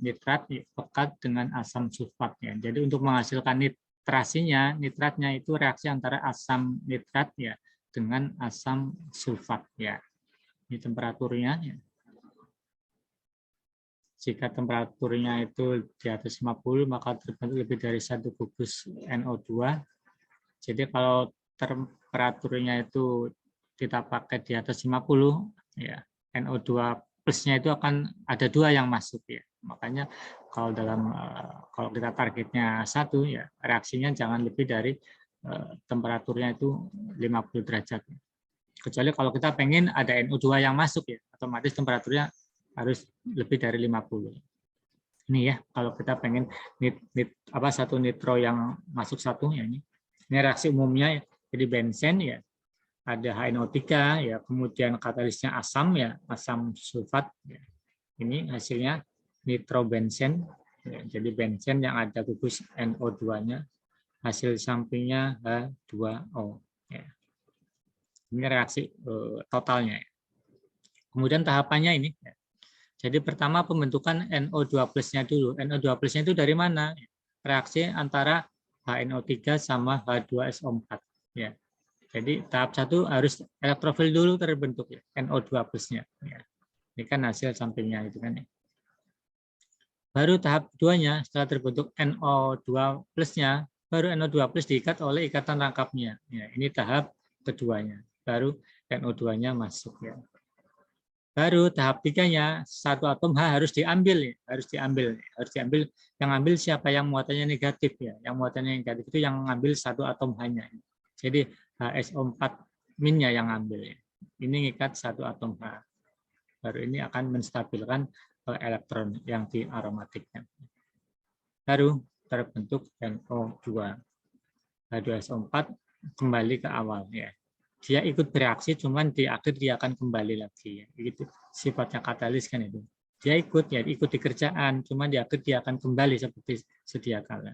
nitrat pekat dengan asam sulfat ya. Jadi untuk menghasilkan nitrasinya, nitratnya itu reaksi antara asam nitrat ya dengan asam sulfat ya. Ini temperaturnya ya. Jika temperaturnya itu di atas 50 maka terbentuk lebih dari 1 gugus NO2. Jadi kalau temperaturnya itu kita pakai di atas 50 ya, NO2 plusnya itu akan ada 2 yang masuk ya. Makanya kalau kalau kita targetnya 1 ya, reaksinya jangan lebih dari temperaturnya itu 50 derajat. Kecuali kalau kita pengen ada NO2 yang masuk ya, otomatis temperaturnya harus lebih dari 50. Ini ya, kalau kita pengen satu nitro yang masuk satu ya ini. Ini reaksi umumnya ya. Jadi benzen ya, ada HNO3 ya, kemudian katalisnya asam ya, asam sulfat ya. Ini hasilnya nitrobenzen ya, jadi benzen yang ada gugus NO2-nya, hasil sampingnya H2O ya. Ini reaksi totalnya ya. Kemudian tahapannya ini ya. Jadi pertama pembentukan NO2+-nya dulu. NO2+-nya itu dari mana? Reaksi antara HNO3 sama H2SO4 ya. Jadi tahap 1 harus elektrofil dulu terbentuk ya, NO2+-nya ya. Ini kan hasil sampingnya itu kan ya. Baru tahap keduanya setelah terbentuk NO2+-nya, baru NO2+ diikat oleh ikatan rangkapnya. Ya, ini tahap keduanya. Baru NO2-nya masuk ya. Baru tahap 3-nya satu atom H harus diambil, harus diambil. Yang ambil siapa yang muatannya negatif ya. Yang muatannya negatif itu yang mengambil satu atom H-nya. Jadi HSO4-nya yang ambil ya. Ini ngikat satu atom H. Baru ini akan menstabilkan elektron yang di aromatiknya. Baru terbentuk NO2. H2SO4 kembali ke awal ya. Dia ikut bereaksi, cuman di akhir dia akan kembali lagi. Ya. Gitu sifatnya katalis kan itu. Dia ikut ya, ikut di kerjaan, cuman di akhir dia akan kembali seperti sedia kala.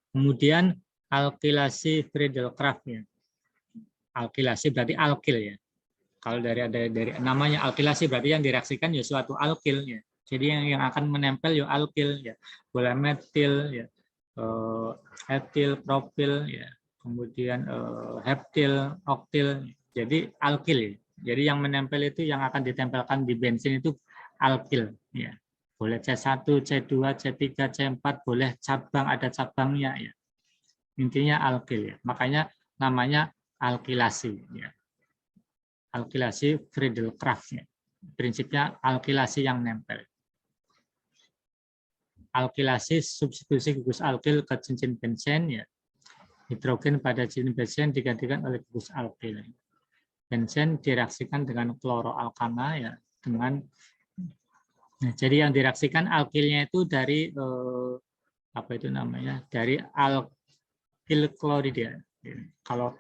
Kemudian alkilasi Friedel-Crafts ya. Alkilasi berarti alkil ya. Kalau dari namanya alkilasi berarti yang direaksikan ya suatu alkil ya. Jadi yang akan menempel ya alkil ya. Boleh metil ya. Etil, propil, ya, kemudian heptil, oktil, jadi alkil. Ya. Jadi yang menempel itu yang akan ditempelkan di bensin itu alkil. Ya. Boleh C1, C2, C3, C4, boleh cabang, ada cabangnya. Ya. Intinya alkil. Ya. Makanya namanya alkilasi. Ya. Alkilasi Friedel-Crafts. Ya. Prinsipnya alkilasi yang nempel. Alkilasi substitusi gugus alkil ke cincin benzen ya. Hidrogen pada cincin benzen digantikan oleh gugus alkil. Benzen direaksikan dengan kloroalkana ya, dengan jadi yang direaksikan alkilnya itu dari apa itu namanya? Dari alkil klorida. Kalau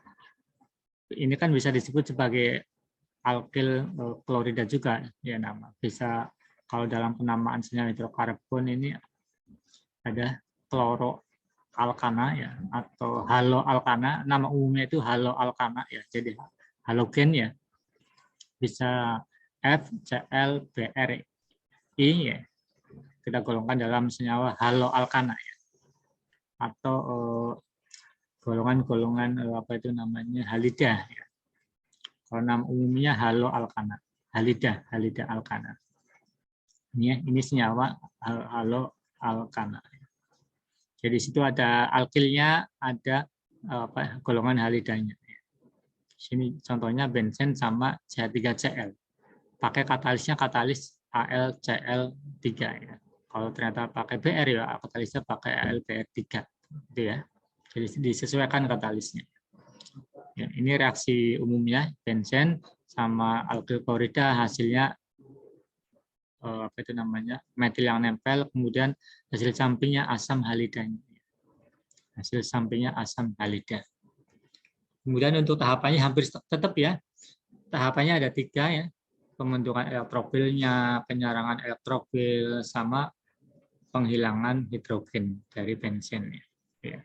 ini kan bisa disebut sebagai alkil klorida juga ya nama. Bisa kalau dalam penamaan senyawa hidrokarbon ini ada kloroalkana ya atau haloalkana, nama umumnya itu haloalkana ya, jadi halogen ya, bisa FCl BrI ya, kita golongkan dalam senyawa haloalkana ya, atau golongan-golongan apa itu namanya halida ya. Kalau nama umumnya haloalkana, halida alkana. Ini senyawa haloalkana. Jadi situ ada alkilnya, ada golongan halidanya. Sini contohnya benzen sama CH3Cl. Pakai katalisnya katalis AlCl3 ya. Kalau ternyata pakai Br ya katalisnya pakai AlBr3 gitu ya. Jadi disesuaikan katalisnya. Ya, ini reaksi umumnya benzen sama alkil klorida hasilnya apa itu namanya metil yang nempel, kemudian hasil sampingnya asam halidanya. Hasil sampingnya asam halida. Kemudian untuk tahapannya hampir tetap ya. Tahapannya ada 3 ya. Pembentukan elektrofilnya, penyarangan elektrofil, sama penghilangan hidrogen dari benzen. Ya.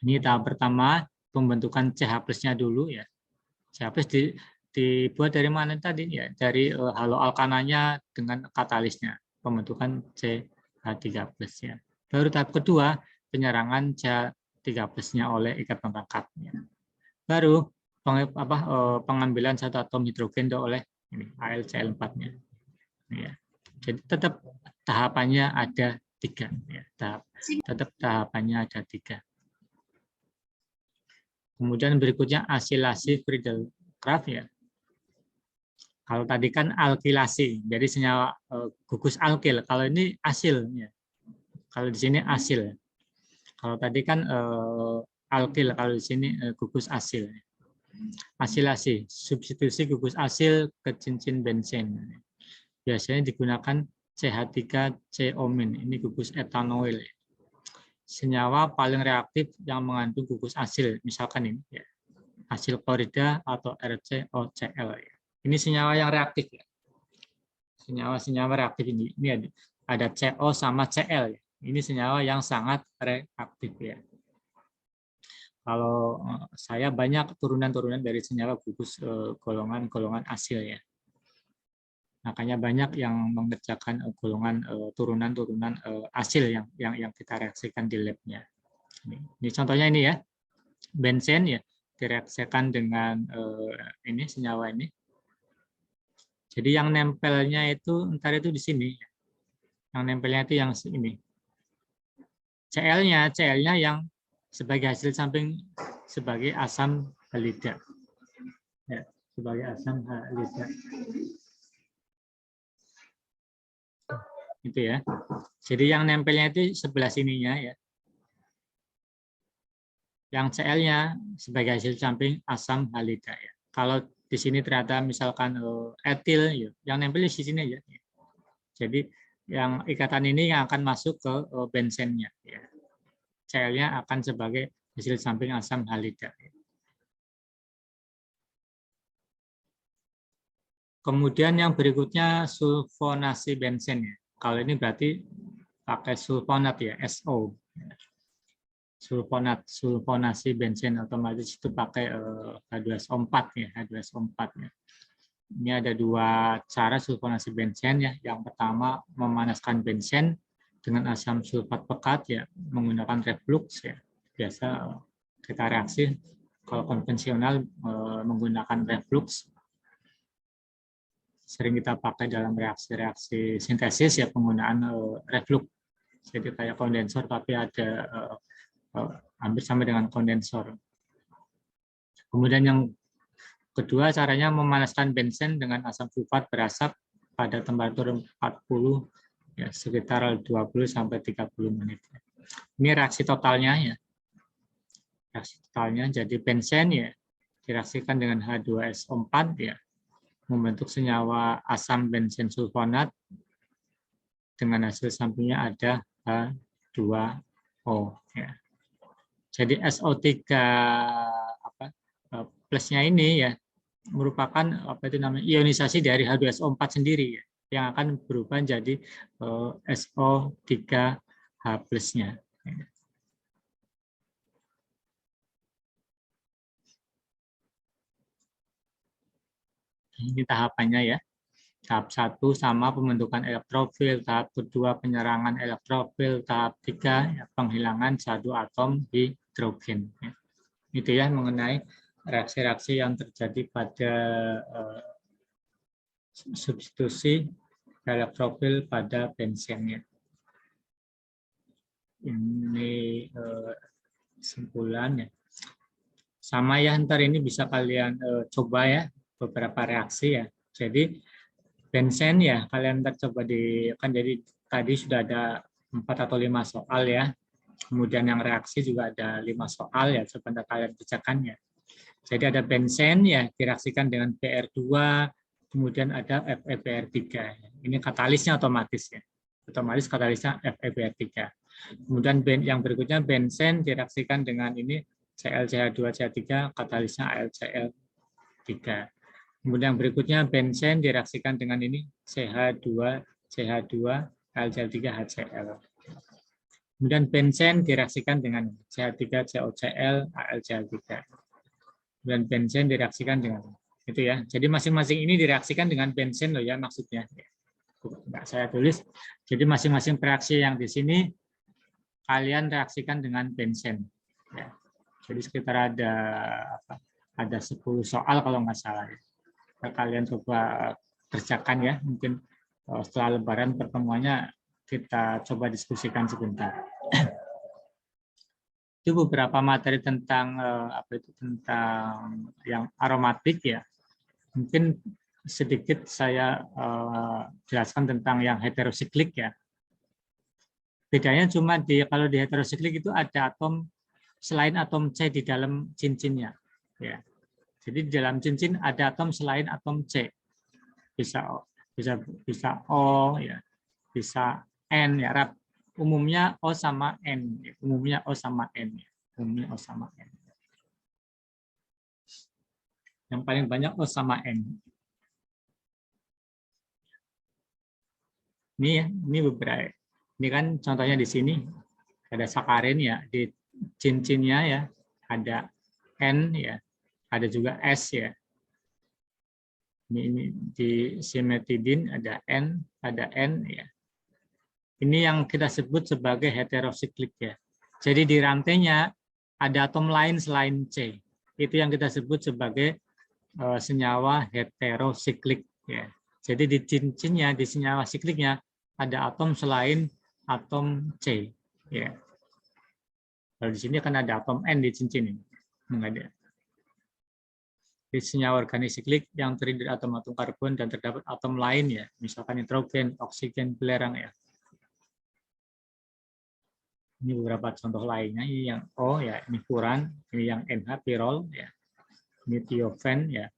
Ini tahap pertama, pembentukan CH+-nya dulu ya. CH+ dibuat dari mana tadi ya? Dari haloalkananya dengan katalisnya, pembentukan CH3+ ya. Baru tahap kedua, penyarangan CH3+-nya oleh ikatan rangkapnya. Baru pengambilan satu atom hidrogen oleh ini AlCl4-nya. Ya. Jadi tetap tahapannya ada 3 ya. Tetap tahapannya ada 3. Kemudian berikutnya asilasi Friedel-Crafts ya. Kalau tadi kan alkilasi, jadi senyawa gugus alkil. Kalau ini asil, ya. Kalau di sini asil. Kalau tadi kan alkil, kalau di sini gugus asil. Asilasi, substitusi gugus asil ke cincin bensin. Biasanya digunakan CH3CO-. Ini gugus etanoil. Senyawa paling reaktif yang mengandung gugus asil, misalkan ini, ya, asil klorida atau RCOCl. Ini senyawa yang reaktif. Ya. Senyawa-senyawa reaktif ini ada CO sama Cl. Ya. Ini senyawa yang sangat reaktif. Ya. Kalau saya banyak turunan-turunan dari senyawa gugus golongan-golongan asil ya. Makanya banyak yang mengerjakan golongan turunan-turunan asil yang kita reaksikan di labnya. Ini contohnya ini ya, benzen ya direaksikan dengan ini senyawa ini. Jadi yang nempelnya itu ntar itu di sini. Yang nempelnya itu yang ini. Cl-nya yang sebagai hasil samping sebagai asam halida. Ya, sebagai asam halida. Itu ya. Jadi yang nempelnya itu sebelah sininya ya. Yang Cl-nya sebagai hasil samping asam halida ya. Kalau di sini ternyata misalkan etil ya, yang nempel di sini aja. Ya. Jadi yang ikatan ini yang akan masuk ke bensennya ya. Cl-nya akan sebagai hasil samping asam halida. Kemudian yang berikutnya sulfonasi bensen ya. Kalau ini berarti pakai sulfonat ya, SO. Sulfonasi bensen otomatis itu pakai H2SO4 ya, H2SO4 ya. Ini ada dua cara sulfonasi bensen ya. Yang pertama memanaskan bensen dengan asam sulfat pekat ya menggunakan reflux ya. Biasa kita reaksi kalau konvensional menggunakan reflux. Sering kita pakai dalam reaksi-reaksi sintesis ya penggunaan reflux. Jadi kayak kondensor tapi ada hampir sama dengan kondensor. Kemudian yang kedua caranya memanaskan bensen dengan asam sulfat berasap pada temperatur 40 ya sekitar 20 sampai 30 menit. Ini reaksi totalnya ya. Reaksi totalnya jadi bensen ya direaksikan dengan H2SO4 ya membentuk senyawa asam bensen sulfonat dengan hasil sampingnya ada H2O ya. Jadi SO3 plusnya ini ya merupakan ionisasi dari H2SO4 sendiri ya, yang akan berubah menjadi SO3H plusnya. Ini tahapannya ya. Tahap 1 sama pembentukan elektrofil, tahap kedua penyerangan elektrofil, tahap 3 ya, penghilangan satu atom hidrogen. Ya. Itu ya mengenai reaksi-reaksi yang terjadi pada substitusi elektrofil pada bensennya. Ini kesimpulannya. Sama ya, ntar ini bisa kalian coba ya beberapa reaksi ya. Jadi bensen ya kalian ntar coba kan jadi tadi sudah ada 4 atau 5 soal ya. Kemudian yang reaksi juga ada 5 soal ya, sebentar kalian kerjakan ya. Jadi ada bensen ya direaksikan dengan Br2, kemudian ada FeBr3. Ini katalisnya otomatis ya. Otomatis katalisnya FeBr3. Kemudian yang berikutnya bensen direaksikan dengan ini ClCH2CH3, katalisnya AlCl3. Kemudian berikutnya bensen direaksikan dengan ini CH2CH2 AlCl3HCl. Kemudian bensen direaksikan dengan CH3COCl AlCl3. Dan bensen direaksikan dengan itu ya. Jadi masing-masing ini direaksikan dengan bensen loh ya maksudnya. Enggak saya tulis. Jadi masing-masing reaksi yang di sini kalian reaksikan dengan bensen. Ya. Jadi sekitar ada 10 soal kalau nggak salah. Ya. Kalian coba kerjakan ya. Mungkin setelah Lebaran pertemuannya kita coba diskusikan sebentar. Itu beberapa materi tentang tentang yang aromatik ya. Mungkin sedikit saya jelaskan tentang yang heterosiklik ya. Bedanya cuma kalau di heterosiklik itu ada atom selain atom C di dalam cincinnya. Ya. Jadi di dalam cincin ada atom selain atom C. Bisa O, ya, bisa N, ya. Umumnya O sama N. Ya. Umumnya O sama N. Ya. Umumnya O sama N. Yang paling banyak O sama N. Ini beberapa. Ini kan contohnya di sini ada sakarin ya, di cincinnya ya ada N ya, ada juga S ya. Ini di simetidin ada N ya. Ini yang kita sebut sebagai heterosiklik ya. Jadi di rantainya ada atom lain selain C. Itu yang kita sebut sebagai senyawa heterosiklik ya. Jadi di cincinnya, di senyawa sikliknya ada atom selain atom C ya. Kalau di sini kan ada atom N di cincin ini. Enggak ada. Di senyawa organik siklik yang terdiri dari atom-atom karbon dan terdapat atom lain ya, misalkan nitrogen, oksigen, belerang ya. Ini beberapa contoh lainnya. Ini yang O ya, ini furan, ini yang NH pirol ya. Ini tiofen ya.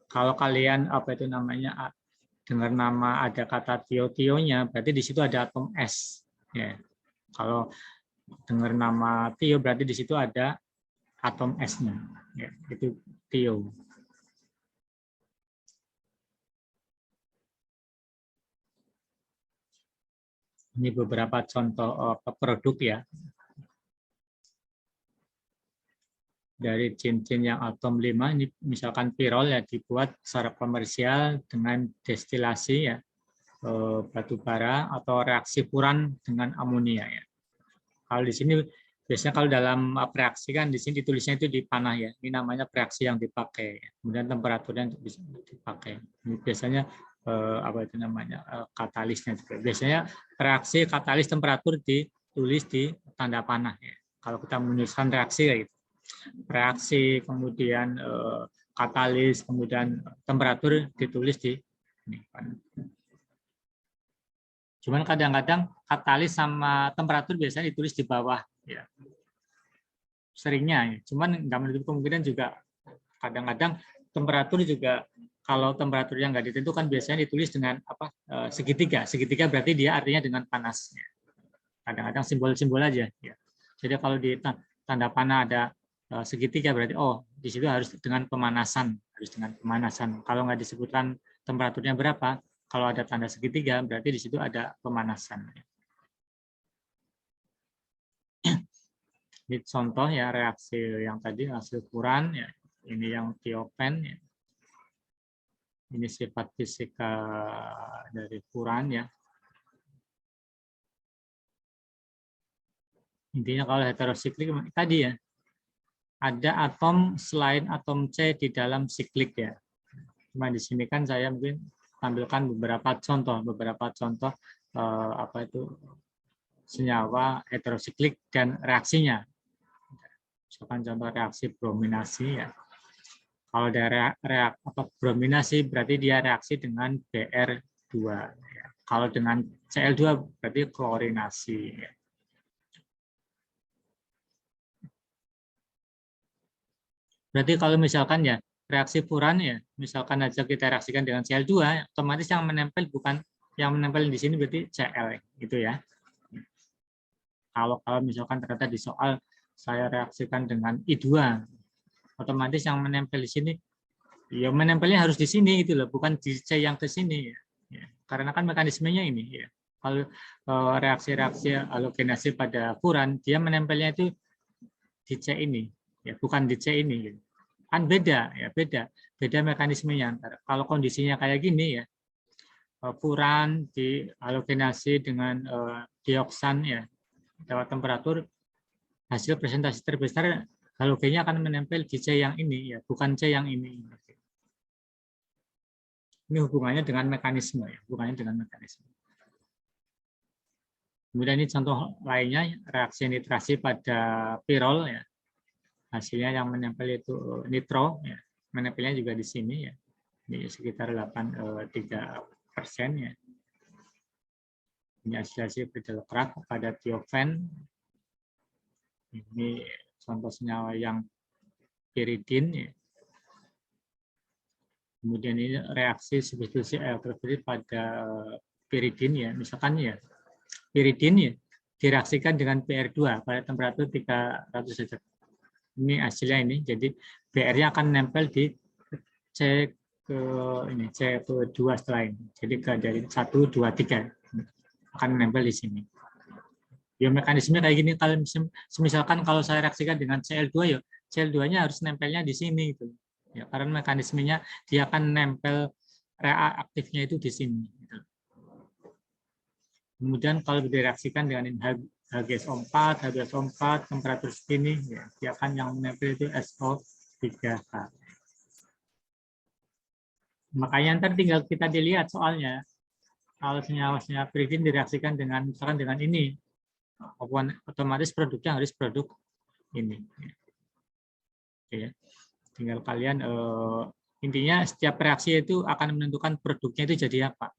Kalau kalian apa itu namanya dengar nama ada kata tio-tionya, berarti di situ ada atom S ya. Kalau dengar nama tio berarti di situ ada atom S-nya ya, itu tio. Ini beberapa contoh produk ya. Dari cincin yang atom 5, ini misalkan pirol ya, dibuat secara komersial dengan destilasi ya, batu bara atau reaksi furan dengan amonia ya. Kalau di sini biasanya kalau dalam reaksi kan di sini ditulisnya itu di panah ya. Ini namanya reaksi yang dipakai. Kemudian temperaturnya bisa dipakai. Ini biasanya apa itu namanya katalisnya juga. Biasanya reaksi katalis temperatur ditulis di tanda panah ya. Kalau kita menuliskan reaksi kayak gitu. Reaksi kemudian katalis kemudian temperatur ditulis di ini. Cuman kadang-kadang katalis sama temperatur biasanya ditulis di bawah ya. Seringnya, cuman nggak menutup kemungkinan juga kadang-kadang temperatur juga kalau temperaturnya nggak ditentukan biasanya ditulis dengan apa segitiga. Segitiga berarti dia artinya dengan panas. Kadang-kadang simbol-simbol aja. Ya. Jadi kalau di tanda panah ada segitiga berarti oh di situ harus dengan pemanasan, harus dengan pemanasan. Kalau nggak disebutkan temperaturnya berapa, kalau ada tanda segitiga berarti di situ ada pemanasan. Ini contoh ya reaksi yang tadi hasil furan ya. Ini yang tiofen ya. Ini sifat fisika dari furan ya. Intinya kalau heterosiklik tadi ya, ada atom selain atom C di dalam siklik ya. Cuma di sini kan saya mungkin tampilkan beberapa contoh apa itu senyawa heterosiklik dan reaksinya. Misalkan contoh reaksi brominasi ya. Kalau dari brominasi berarti dia reaksi dengan Br2. Ya. Kalau dengan Cl2 berarti klorinasi. Ya. Berarti kalau misalkan ya reaksi furan ya, misalkan aja kita reaksikan dengan Cl2, otomatis yang menempel bukan yang menempel di sini berarti Cl gitu ya. Kalau misalkan ternyata di soal saya reaksikan dengan I2, otomatis yang menempel di sini ya menempelnya harus di sini gitu loh, bukan di C yang ke sini ya. Ya. Karena kan mekanismenya ini ya. Kalau reaksi-reaksi halogenasi pada furan dia menempelnya itu di C ini. Ya, bukan di C ini gitu. Kan beda ya, beda mekanismenya. Kalau kondisinya kayak gini ya, furan di halogenasi dengan dioksan ya, lewat temperatur, hasil presentasi terbesar halogennya akan menempel di C yang ini ya, bukan C yang ini. Ini hubungannya dengan mekanisme ya, hubungannya dengan mekanisme. Kemudian ini contoh lainnya reaksi nitrasi pada pirol ya. Hasilnya yang menempel itu nitro, ya. Menempelnya juga di sini ya, di sekitar 83% ya. Ini asilasi Friedel-Crafts pada tiofen. Ini contoh senyawa yang piridin. Ya. Kemudian ini reaksi substitusi elektrofil pada piridin ya, misalkan ya piridin ya direaksikan dengan PR2 pada temperatur 300 derajat. Ini hasilnya ini, jadi PR-nya akan nempel di C ke 2 setelah ini. Jadi dari 1, 2, 3 akan nempel di sini. Ya mekanisme kayak gini, kalau misalkan kalau saya reaksikan dengan Cl2 ya, Cl2-nya harus nempelnya di sini gitu. Ya, karena mekanismenya dia akan nempel reaktifnya itu di sini. Gitu. Kemudian kalau direaksikan dengan H2SO4, temperatur segini, ya, dia akan yang menempel itu SO3H. Makanya ntar tinggal kita dilihat soalnya, kalau senyawa-senyawa piridin direaksikan dengan misalkan dengan ini, otomatis produknya harus produk ini. Oke. Tinggal kalian intinya setiap reaksi itu akan menentukan produknya itu jadi apa.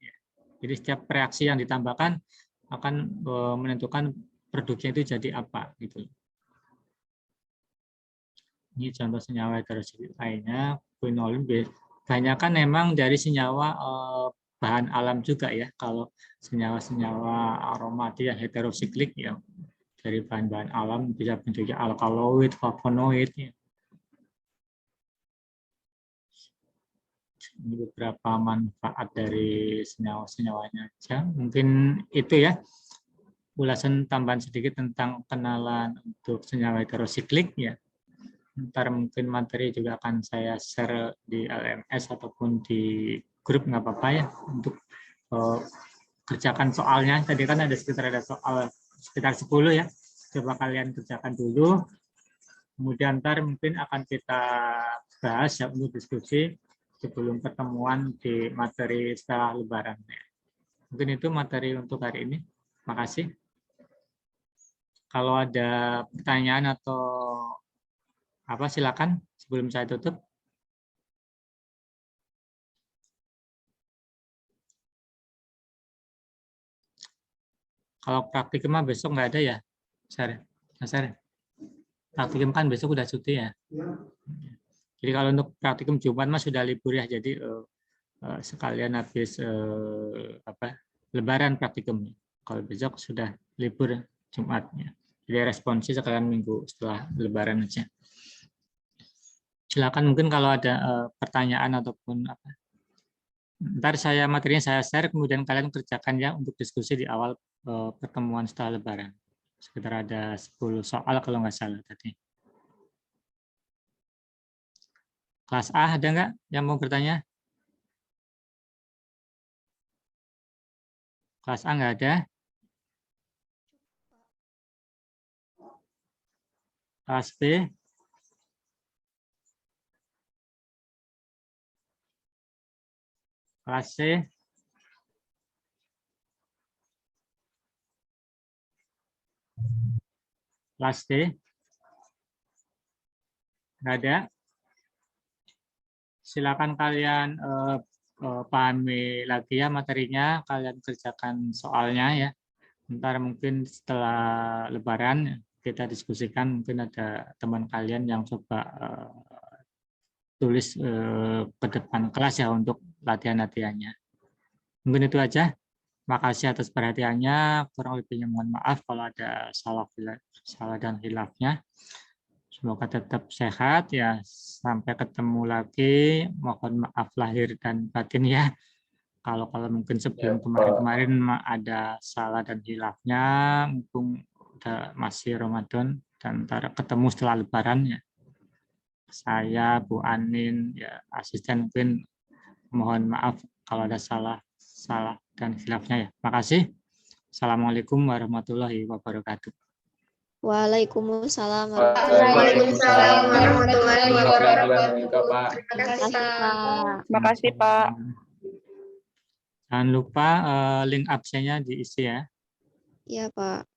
Jadi setiap reaksi yang ditambahkan akan menentukan produknya itu jadi apa gitu. Ini contoh senyawa heterosiklik lainnya, quinolin. Kebanyakan memang dari senyawa bahan alam juga ya. Kalau senyawa-senyawa aromatik yang heterosiklik ya dari bahan-bahan alam bisa bentuknya alkaloid, flavonoid. Ya. Ini beberapa manfaat dari senyawa-senyawanya aja. Mungkin itu ya. Ulasan tambahan sedikit tentang kenalan untuk senyawa heterosiklik ya. Ntar mungkin materi juga akan saya share di LMS ataupun di grup, nggak apa-apa ya, untuk kerjakan soalnya. Tadi kan ada soal sekitar 10 ya. Coba kalian kerjakan dulu. Kemudian ntar mungkin akan kita bahas ya untuk diskusi sebelum pertemuan di materi setelah Lebaran. Mungkin itu materi untuk hari ini. Makasih. Kalau ada pertanyaan atau apa silakan sebelum saya tutup. Kalau praktikum besok nggak ada ya, Sar? Praktikum kan besok udah cuti ya. Jadi kalau untuk praktikum Jumat mas sudah libur ya, jadi sekalian habis Lebaran praktikum. Kalau besok sudah libur Jumatnya. Jadi responsi sekalian minggu setelah Lebaran aja. Silakan mungkin kalau ada pertanyaan ataupun apa. Ntar materinya saya share, kemudian kalian kerjakan ya untuk diskusi di awal pertemuan setelah Lebaran. Sekitar ada 10 soal kalau nggak salah tadi. Kelas A ada nggak yang mau bertanya? Kelas A nggak ada. Kelas B. Kelas C. Kelas D. Nggak ada. Silakan kalian pahami lagi ya materinya, kalian kerjakan soalnya ya. Ntar mungkin setelah Lebaran kita diskusikan, mungkin ada teman kalian yang coba tulis ke depan kelas ya untuk latihan-latihannya. Mungkin itu aja. Makasih atas perhatiannya. Kurang lebihnya mohon maaf kalau ada salah dan hilafnya. Semoga tetap sehat ya. Sampai ketemu lagi. Mohon maaf lahir dan batin ya. Kalau mungkin sebelum kemarin-kemarin ada salah dan hilafnya, mumpung udah masih Ramadan dan ntar ketemu setelah Lebaran ya. Saya, Bu Anin, ya asisten mungkin mohon maaf kalau ada salah dan hilafnya ya. Makasih. Assalamualaikum warahmatullahi wabarakatuh. Waalaikumsalam warahmatullahi wabarakatuh. Terima kasih, Pak. Jangan lupa link absennya diisi ya. Iya, Pak.